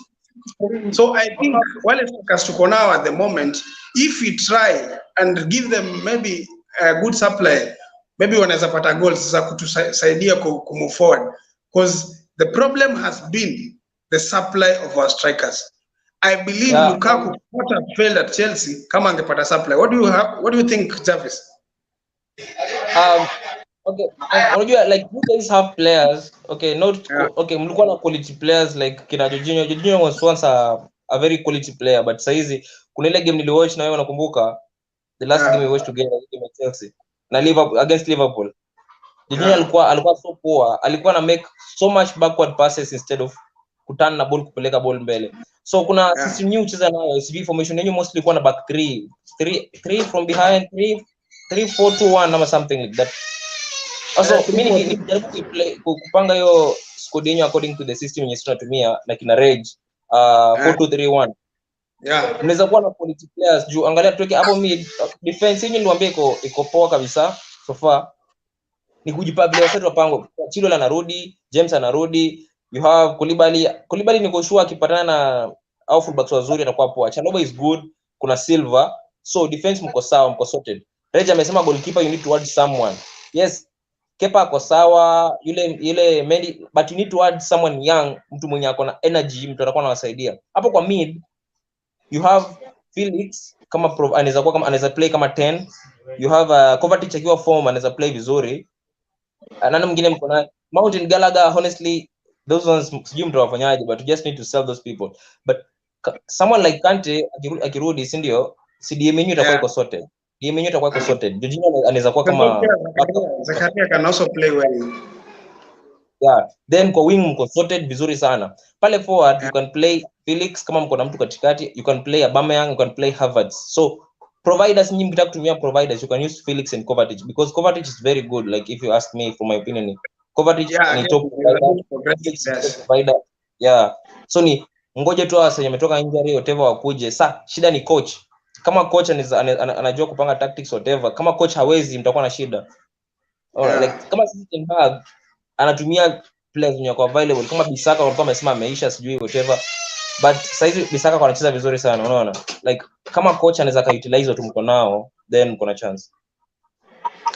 So I think wale strikers tuko now at the moment, if we try and give them maybe a good supply, maybe wanaweza pata goals za kutusaidia move forward. Because the problem has been the supply of our strikers. I believe Lukaku would have failed at Chelsea kama angepata supply. What do you think, Jarvis? Okay, like you guys have players, mlikuwa na quality players like kina Jorginho. Jorginho was once a very quality player, but saizi kuna ile game niliwatch na wewe unakumbuka, the last game we watched together, game at Chelsea na Liverpool, against Liverpool. Jorginho alikuwa so poor, alikuwa na make so much backward passes instead of kutana na ball kupeleka ball mbele. So kuna system new cheza nayo SB formation yenyewe mostly ilikuwa na back 3 from behind, 3-4-2-1 ama something like that. Also mimi nikijaribu kupanga hiyo squad yenyewe according to the system yenyewe tunatumia na kina Rage 4-2-3-1. Yeah. Unaweza kuwa na quality players juu angalia tuweke hapo mid defense yenyewe niwaambie iko poa kabisa so far. Ni kujipabilia wasetu wapango. Chilwell anarudi, James anarudi, you have Koulibaly niko sure akipatana na au fullbacks wazuri atakuwa poa. Chalobah is good, kuna Silva. So defense mko sawa, mko sorted. Rege amesema goalkeeper you need to add someone. Yes, Kepa ako sawa, yule Mendy, but you need to add someone young, mtu mwenye ako na energy, mtu atakuwa anawasaidia. Hapo kwa mid you have Felix kama anaweza play kama 10. You have Kovacic akiwa form anaweza play vizuri. Nani mwingine mko na Mountain Gallagher, honestly those ones sijui mtu wafanyaje, but you just need to sell those people. But someone like Kante akirudi si ndio, CDM yenyewe itakuwa iko sorted. DM yenyewe itakuwa iko sorted. Jorginho anaweza kuwa kama Zakaria can also play well. Yeah, then kwa wing mko sorted vizuri sana. Pale forward you can play Felix kama mko na mtu katikati, you can play Aubameyang, you can play Havertz. So providers nyinyi mkitaka kutumia providers you can use Felix and Kovacic because Kovacic is very good, like if you ask me for my opinion. Kovacic ni top provider. Yeah. So ni ngoje tu wase wametoka injury whatever wakuje. Shida ni coach. Kama coach anajua kupanga tactics whatever, kama coach hawezi mtakuwa na shida. Like kama sisi Ten Hag anatumia players wenye wako available kama Bisaka walikuwa wamesema ameisha sijui whatever, but saizi Bisaka kwa anacheza vizuri sana, unaona, like kama coach anaweza ka utilize watu mko nao then kuna chance.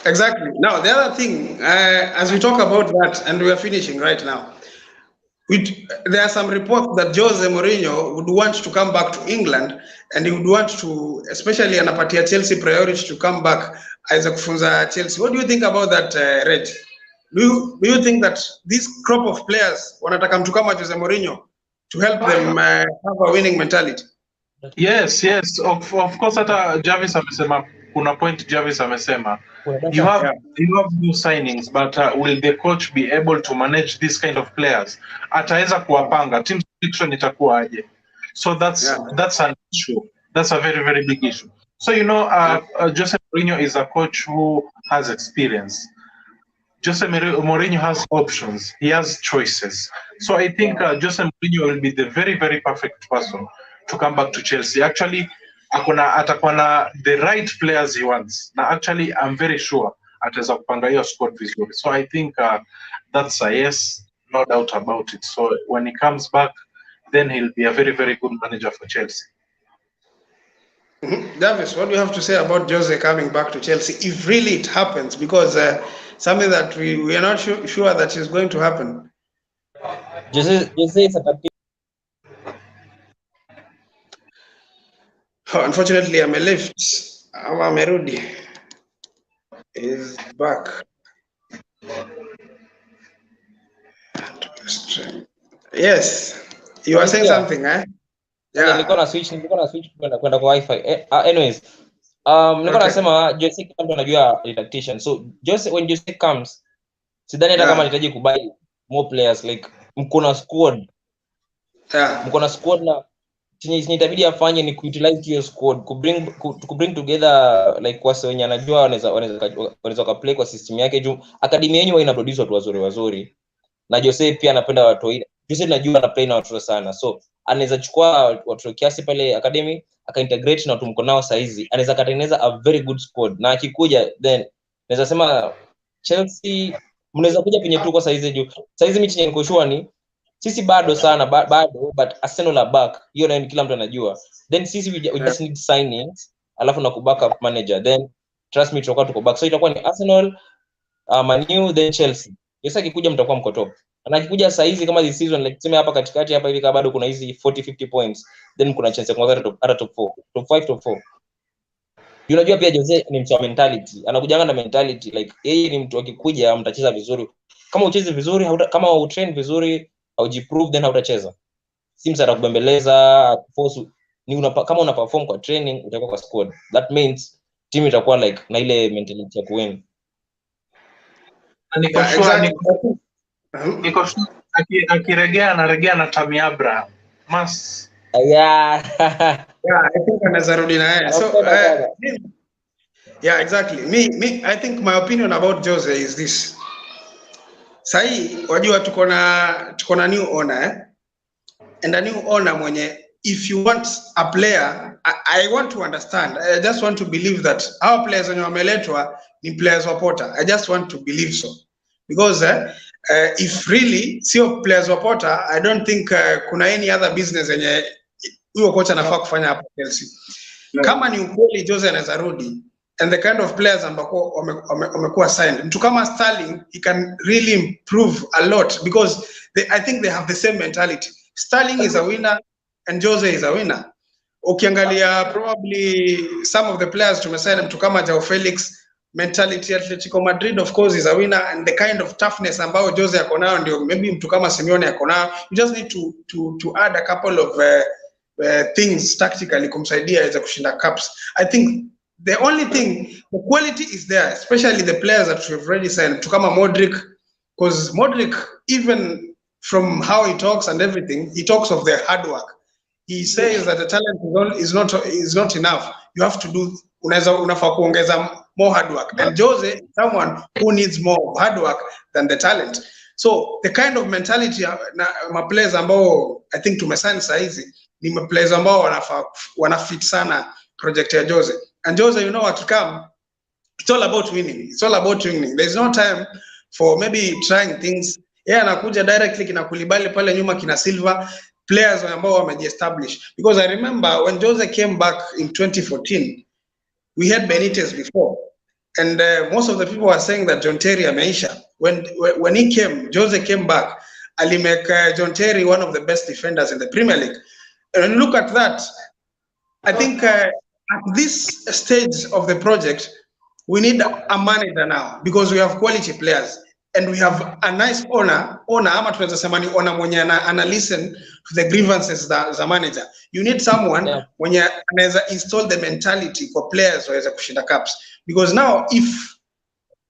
Exactly. Now the other thing, as we talk about that and we are finishing right now, there are some reports that Jose Mourinho would want to come back to England and he would want to, especially anapatia Chelsea priority to come back as a kufunza Chelsea. What do you think about that, Reg? Do you think that this crop of players wanataka mtu kama Jose Mourinho to help them have a winning mentality? Yes, of course. Hata Jarvis amesema, kuna point Jarvis amesema, you have new signings, but will the coach be able to manage this kind of players? Ataweza kuwapanga team selection itakuwa aje? So that's an issue. That's a very, very big issue. So Jose Mourinho is a coach who has experience. Jose Mourinho has options. He has choices. So I think Jose Mourinho will be the very, very perfect person to come back to Chelsea. Actually, atakuwa na the right players he wants. Now, actually, I'm very sure ataweza kupanga hiyo squad vizuri. So I think that's a yes, no doubt about it. So when he comes back, then he'll be a very, very good manager for Chelsea. Davis, what do you have to say about Jose coming back to Chelsea if really it happens? Because something that we are not sure that is going to happen. Jose is a unfortunately, I'm a left. Amerudi is back. Yes, you are saying something, eh? Yeah. Nilikuwa na switch kwenda kwa wifi. Anyways, nilikuwa nasema Jose kama anajua tactician. So when Jose comes, sidhani hata kama anahitaji kubuy more players, like mko na squad. Mko na squad na chenye itabidi afanye ni kuutilize your squad, ku bring together like wase wenye anajua wanaweza ka play kwa system yake juu academy yenyewe ina produce watu wazuri. Na Jose pia anapenda watu wengine. Jose najua ana play na watu sana. So anaweza chukua watu kiasi pale academy akaintegrate na watu mko nao saizi. Anaweza katengeneza a very good squad. Na akikuja then naweza sema Chelsea mnaweza kuja penye tuko saizi juu. Saizi mimi chenye niko sure ni sisi bado sana bado but Arsenal are back. Hiyo na kila mtu anajua. Then sisi we just need signings alafu na kubackup manager. Then trust me tutakuwa tuko back. So itakuwa ni Arsenal, Man U then Chelsea. Yesa akikuja mtakuwa mko top. Na akikuja saa hizi kama this season like tuseme hapa katikati hapa hivi bado kuna hizi 40-50 points then kuna chance ya kuangalia top 4, top 5, top 4. Unajua pia Jose ni mtu wa mentality. Anakujanga na mentality like yeye ni mtu akikuja mtacheza vizuri. Kama ucheze vizuri, kama utrain vizuri, au jiprove then hautacheza. Sims atakubembeleza, kuforce kama una perform kwa training utakuwa kwa squad. That means team itakuwa like na ile mentality ya kuwin. Niko Yeah, sure exactly. niko sure akiregea anaregea na Tammy Abraham. Mas Yeah. Yeah, I think anaweza rudi na yeye. So Anapenda sana. yeah, exactly. Me, I think my opinion about Jose is this. Sahi, wajua tuko na new owner, eh? And a new owner mwenye, if you want a player, I want to understand. I just want to believe that our players wenye wameletwa ni players wa Potter. I just want to believe so. Because if really sio players wa Potter, I don't think kuna any other business yenye huyo kocha anafaa kufanya hapa Chelsea. Kama ni ukweli Jose anaweza rudi, and the kind of players ambao wamekuwa signed, mtu kama Sterling, he can really improve a lot because I think they have the same mentality. Sterling is a winner and Jose is a winner. Ukiangalia probably some of the players tumesign, mtu kama Joao Felix, mentality Atletico Madrid of course is a winner, and the kind of toughness ambao Jose ako nayo ndio maybe mtu kama Simeone ako nayo. You just need to add a couple of things tactically kumsaidia aweze kushinda cups. I think the only thing, the quality is there, especially the players that we've already signed, mtu kama Modric, because Modric, even from how he talks and everything, he talks of the hard work. He says that the talent is not enough. You have to do, unafaa kuongeza more hard work. And Jose is someone who needs more hard work than the talent. So the kind of mentality ma players ambao I think tumesign saizi ni ma players ambao wanafit sana project ya Jose. And Jose, you know, akikam, it's all about winning. It's all about winning. There's no time for maybe trying things. Yeah, anakuja directly kina Koulibaly pale nyuma, kina Silva, players ambao wamejiestablish. Because I remember when Jose came back in 2014, we had Benitez before. And most of the people were saying that John Terry ameisha. When he came, Jose came back, ali make John Terry one of the best defenders in the Premier League. And look at that. I think at this stage of the project, we need a manager now because we have quality players and we have a nice owner ama tunaweza sema ni owner mwenye ana listen to the grievances za manager. You need someone mwenye anaweza install the mentality for players waweze kushinda cups, because now if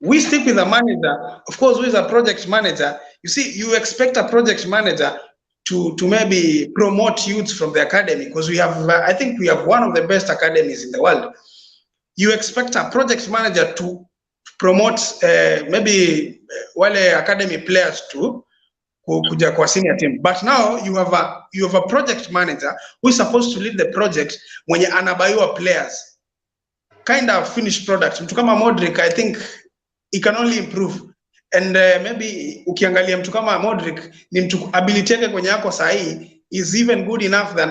we stick with a manager, of course, who is a project manager, you see, you expect a project manager to maybe promote youths from the academy, because we have, I think we have one of the best academies in the world. You expect a project manager to promote maybe wale academy players to kuja kwa senior team. But now you have a project manager who is supposed to lead the project mwenye anabaiwa players, kind of finished product. Mtu kama Modric, I think he can only improve. And maybe ukiangalia mtu kama Modric, ni mtu ability yake kwenye yako sahi is even good enough than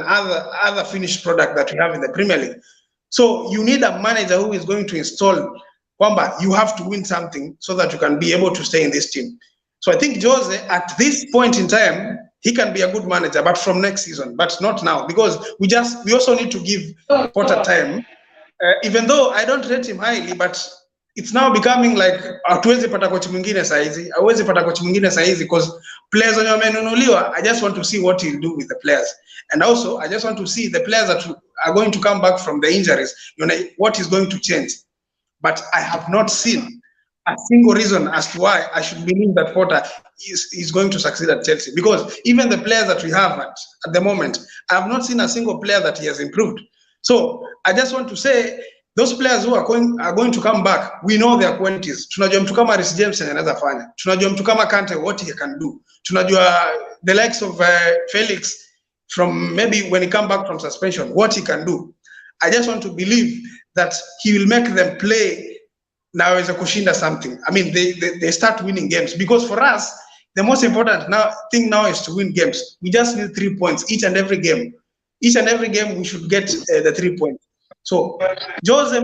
other finished product that we have in the Premier League. So you need a manager who is going to install kwamba you have to win something so that you can be able to stay in this team. So I think Jose, at this point in time, he can be a good manager, but from next season, but not now, because we also need to give Potter time. Even though I don't rate him highly, but it's now becoming like hatuwezi pata coach mwingine saizi, hawezi pata coach mwingine saizi, because players wenye wamenunuliwa, I just want to see what he'll do with the players. And also, I just want to see the players that are going to come back from the injuries, you know, what is going to change. But I have not seen a single reason as to why I should believe that Potter is going to succeed at Chelsea. Because even the players that we have at the moment, I have not seen a single player that he has improved. So I just want to say, those players who are going to come back, we know their qualities. Tunajua mtu kama Reece James anaweza fanya. Tunajua mtu kama Kante what he can do. Tunajua the likes of Felix, from maybe when he come back from suspension, what he can do. I just want to believe that he will make them play now as a kushinda something. I mean, they start winning games, because for us, the most important thing now is to win games. We just need 3 points each and every game. Each and every game, we should get the 3 points. So, Jose,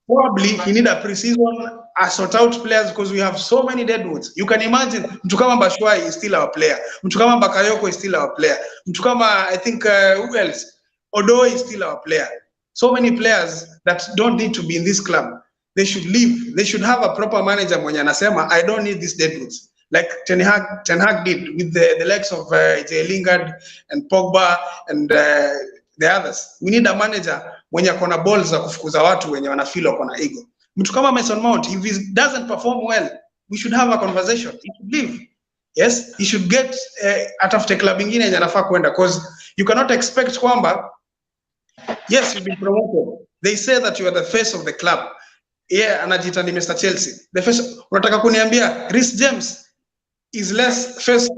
probably he need a pre-season, sort out players, because we have so many deadwoods. You can imagine, mtu kama Batshuayi is still our player. Mtu kama Bakayoko is still our player. Mtu kama, I think, who else? Odo is still our player. So many players that don't need to be in this club. They should leave. They should have a proper manager mwenye anasema, I don't need these deadwoods. Like Ten Hag did with the likes of Jay Lingard and Pogba and the others. We need a manager mwenye akona balls za kufukuza watu wenye wanafeel wako na ego. Mtu kama Mason Mount, if he doesn't perform well, we should have a conversation. He should leave. Yes, he should get atafute club ingine yenye anafaa kwenda, because you cannot expect kwamba, yes, you've been promoted. They say that you are the face of the club. Yeah, anajiita ni Mr. Chelsea. The face, unataka kuniambia Reece James is less face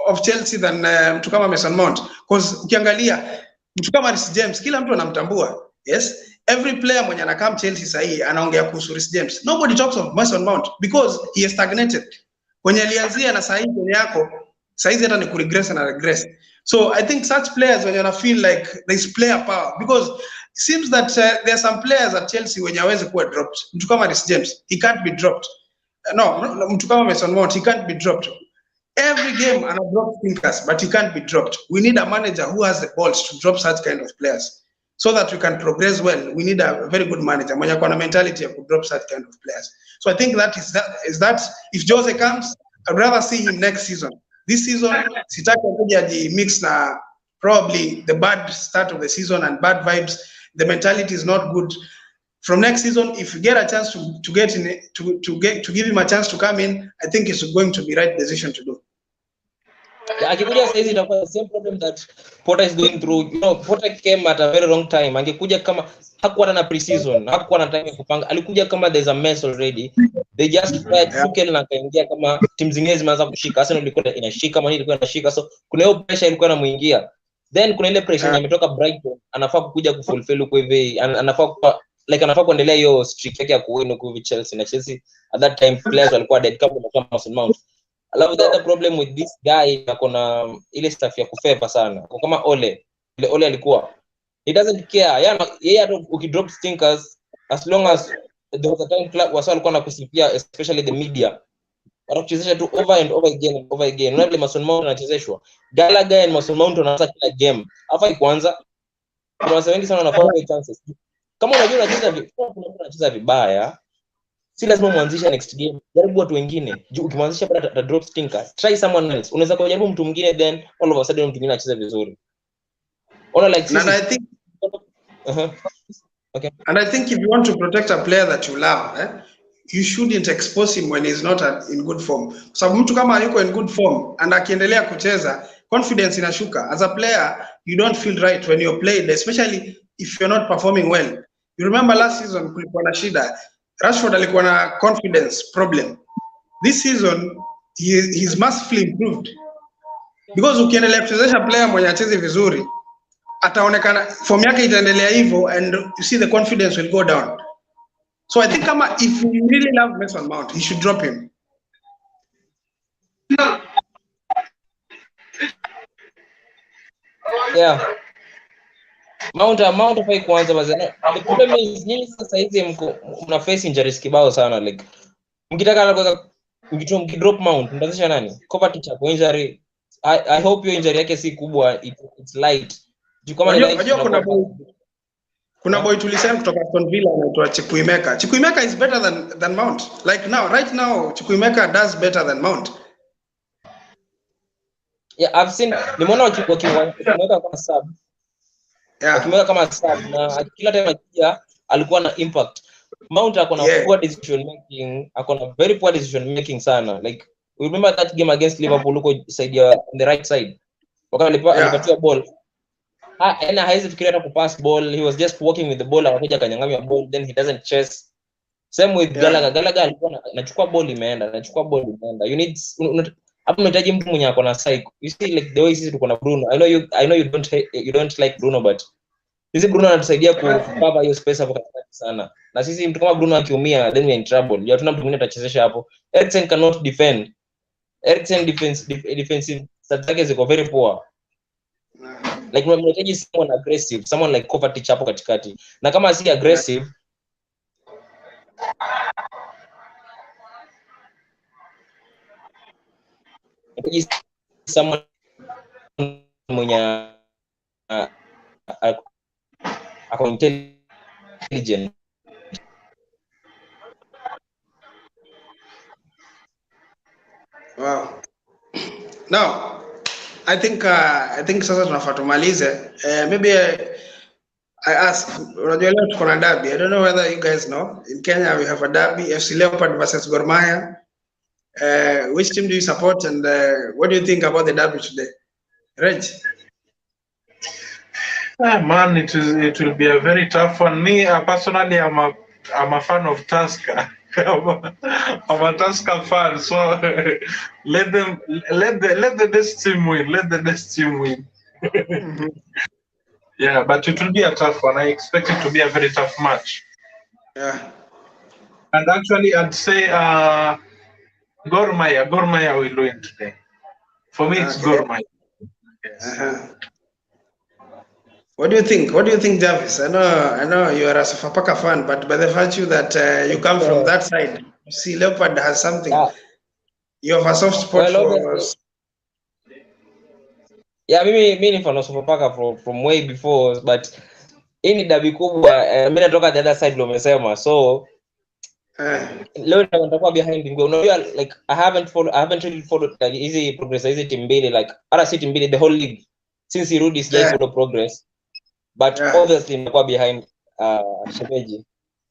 of Chelsea than mtu kama Mason Mount? Because ukiangalia mtu kama Reece James kila mtu anamtambua. Yes, every player mwenye anakam Chelsea sahi anaongea kuhusu Reece James. Nobody talks of Mason Mount because he has stagnated. Kwenye alianzia na sahi kwenye yako, sahi hata ni kuregress na regress. So I think such players when you feel like there's player power, because it seems that there are some players at Chelsea when hawezi kuwa dropped. Mtu kama Reece James, he can't be dropped. No, mtu kama Mason Mount, he can't be dropped. Every game ana drop thinkers, but he can't be dropped. We need a manager who has the balls to drop such kind of players so that we can progress well. We need a very good manager mwenye akona mentality ya ku drop such kind of players. So I think that is that if Jose comes, I'd rather see him next season. This season, sitaki kuja mix na probably the bad start of the season and bad vibes. The mentality is not good. From next season, if you get a chance to get in, to give him a chance to come in, I think it's going to be right decision to do. Akikuja saizi itakuwa the same problem that Potter is going through. You know, Potter came at a very wrong time. Angekuja kama hakuwa na pre-season, hakuwa na time ya kupanga. Alikuja kama there's a mess already. They just tried Tuchel na kaingia kama timu zingine zimeanza kushika. Arsenal ilikuwa inashika, Man ilikuwa inashika. So kuna hiyo pressure ilikuwa inamuingia. Then kuna ile pressure yenye imetoka Brighton, anafaa kukuja kufulfill huko hivi. Anafaa kuwa like anafaa kuendelea hiyo streak yake ya kuwin huko Chelsea. Na Chelsea at that time players walikuwa dead kama Mason Mount. Alafu the other problem with this guy akona ile stuff ya kufeva sana. Kama Ole alikuwa he doesn't care. Yeye hata ukidrop stinkers as long as there was a time club wasa alikuwa anakusifia, especially the media. Wanakuchezesha tu over and over again. Unavile Mason Mount anachezeshwa. Gallagher and Mason Mount wanaanza kila game. Hapa kwanza kuna wasa wengi sana wanafanya chances. Kama unajua unacheza vibaya, si lazima muanzishe next game. Jaribu watu wengine. Ukimwanzisha baada drop stinkers, try someone else. Unaweza kujaribu mtu mwingine, then all of a sudden mtu mwingine anacheza vizuri. Ona like and I think okay. And I think if you want to protect a player that you love, you shouldn't expose him when he's not in good form. Sababu mtu kama yuko in good form and akiendelea kucheza, confidence inashuka. As a player, you don't feel right when you're played, especially if you're not performing well. You remember last season kulikuwa na shida. Rashford alikuwa na confidence problem. This season he's massively improved. Because ukiendelea kuchezesha player mwenye acheze vizuri, ataonekana form yake itaendelea hivyo, and you see the confidence will go down. So I think if you really love Mason Mount, you should drop him. Yeah. Mount hafai kuanza bazana. The problem is nyinyi sasa hizi mna face injuries kibao sana, like mkitaka mkidrop Mount mtazisha nani? Kovacic hapo injury. I hope your injury yake si kubwa, it's light. Unajua kuna boy tulisema kutoka Aston Villa anaitwa Chukwuemeka. Chukwuemeka is better than Mount. Like right now Chukwuemeka does better than Mount. Yeah, I've seen nimeona wakiweka kama sub. Yeah. Wakimweka kama sub na kila time akija alikuwa na impact. Mount akona poor decision making, akona very poor decision making sana. Like we remember that game against Liverpool uko side on the right side. Wakati alipatiwa ball. Ana haizi fikiria hata kupass ball, he was just walking with the ball, akakuja kanyang'anya ball, then he doesn't chase. Same with Gallagher alikuwa anachukua ball imeenda. You need hapo unahitaji mtu mwenye ako na psycho. You see like the way sisi tuko na Bruno. I know you don't like Bruno, but sisi Bruno anatusaidia cover hiyo space hapo katikati sana. Na sisi mtu kama Bruno akiumia, then we are in trouble. Hatuna mtu mwingine atachezesha hapo. Eriksen cannot defend. Eriksen defensive stats zake ziko very poor. Like unahitaji someone aggressive, someone like Kovacic hapo katikati. Na kama si aggressive, unahitaji someone mwenye ako intelligent. Wow. Now, I think sasa tunafaa tumalize. Maybe I ask, unajua leo tuko na derby. I don't know whether you guys know. In Kenya we have a derby, FC Leopard versus Gor Mahia. Which team do you support, and what do you think about the derby today, Reg? Man, it will be a very tough one. Me personally, I'm a fan of Tusker. I'm a Tusker fan, so let the best team win. Let the best team win. Mm-hmm. Yeah, but it will be a tough one. I expect it to be a very tough match. Yeah. And actually, I'd say Gor Mahia will win today. For me, it's Okay. Gor Mahia. Yes. Uh-huh. What do you think? What do you think, Jarvis? I know you are a Sofapaka fan, but by the virtue that you come from that side, you see Leopard has something. Yeah. You have a soft spot Well, for. obviously, yeah, mimi ni fan wa Sofapaka from way before, but hii ni dabi kubwa. Mimi natoka the other side, umesema, so leo nitakuwa behind Ngwe. Unajua, like I haven't really followed like easy progress hizi team mbili, like hata si team mbili, the whole league since Irudi sijai follow progress, but obviously nitakuwa behind shemeji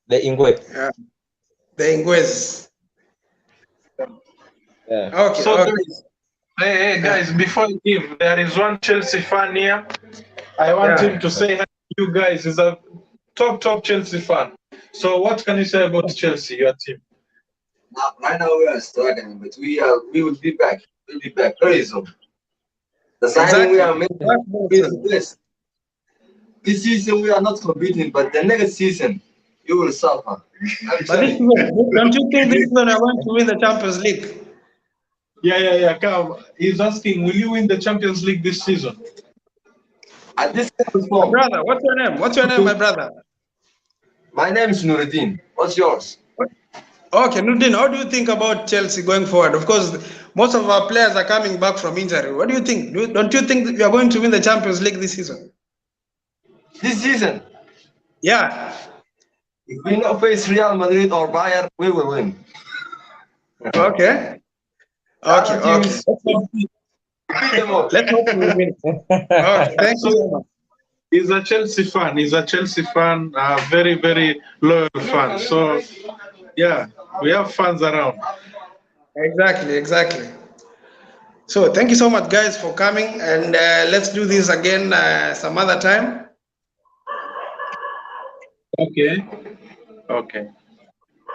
the Ingwe. The Ingwes. Yeah. Okay. So, Okay. hey guys, before you leave, there is one Chelsea fan here. I want him to say hi to you guys. He's a top Chelsea fan. So what can you say about Chelsea, your team? Right now we are struggling, but we will be back. We'll be back very soon. The signing we are making is this. This season we are not competing, but the next season you will suffer. But this season, don't you think this season are going to win the Champions League? Yeah. Come. He's asking, will you win the Champions League this season? At this My brother, what's your name? What's your name, my brother? My name is Nuruddin. What's yours? Okay, Nurdin, how do you think about Chelsea going forward? Of course, most of our players are coming back from injury. What do you think? Don't you think that we are going to win the Champions League this season? This season, Yeah. if we not face Real Madrid or Bayern, we will win. Okay. Okay. Let's hope we win. Okay, thank you so much. He's a Chelsea fan. Very, very loyal fan. So, yeah, we have fans around. Exactly. So, thank you so much, guys, for coming, and let's do this again some other time.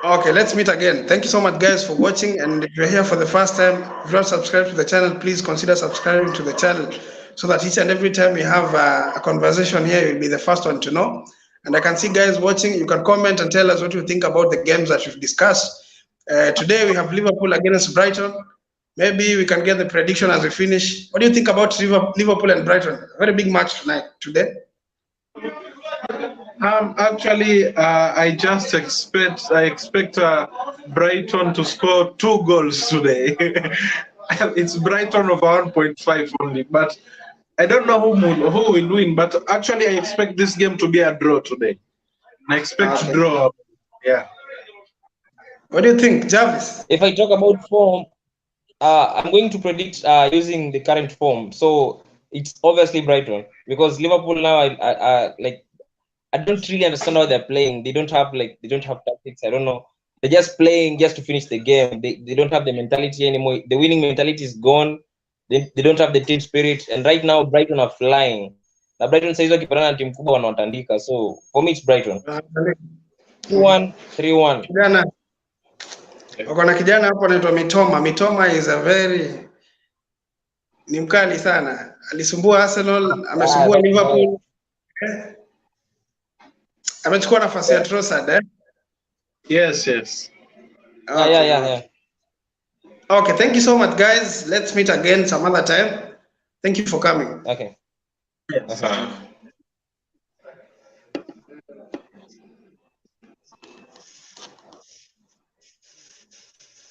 Okay, let's meet again. Thank you so much, guys, for watching. And if you're here for the first time, if you're not subscribed to the channel, please consider subscribing to the channel so that each and every time we have a conversation here, you'll be the first one to know. And I can see guys watching. You can comment and tell us what you think about the games that we've discussed. Today we have Liverpool against Brighton. Maybe we can get the prediction as we finish. What do you think about Liverpool and Brighton? A very big match today. Actually, I expect Brighton to score 2 goals today. It's Brighton over 1.5 only, but I don't know who will win. But actually, I expect this game to be a draw today. I expect to draw. Yeah. What do you think, Jarvis? If I talk about form, I'm going to predict using the current form. So it's obviously Brighton, because Liverpool now, I don't really understand how they're playing. They don't have tactics. I don't know. They're just playing just to finish the game. They don't have the mentality anymore. The winning mentality is gone. They don't have the team spirit. And right now, Brighton are flying. Now Brighton says wakipatana na timu kubwa wanawatandika. So for me, it's Brighton. 2-1, 3-1. Wako na kijana hapo anaitwa Mitoma. Mitoma is a very ni mkali sana. Alisumbua Arsenal, amesumbua Liverpool. Amechukua nafasi ya Trossard, Yes. Okay. Yeah. Okay, thank you so much, guys. Let's meet again some other time. Thank you for coming. Okay. Yes.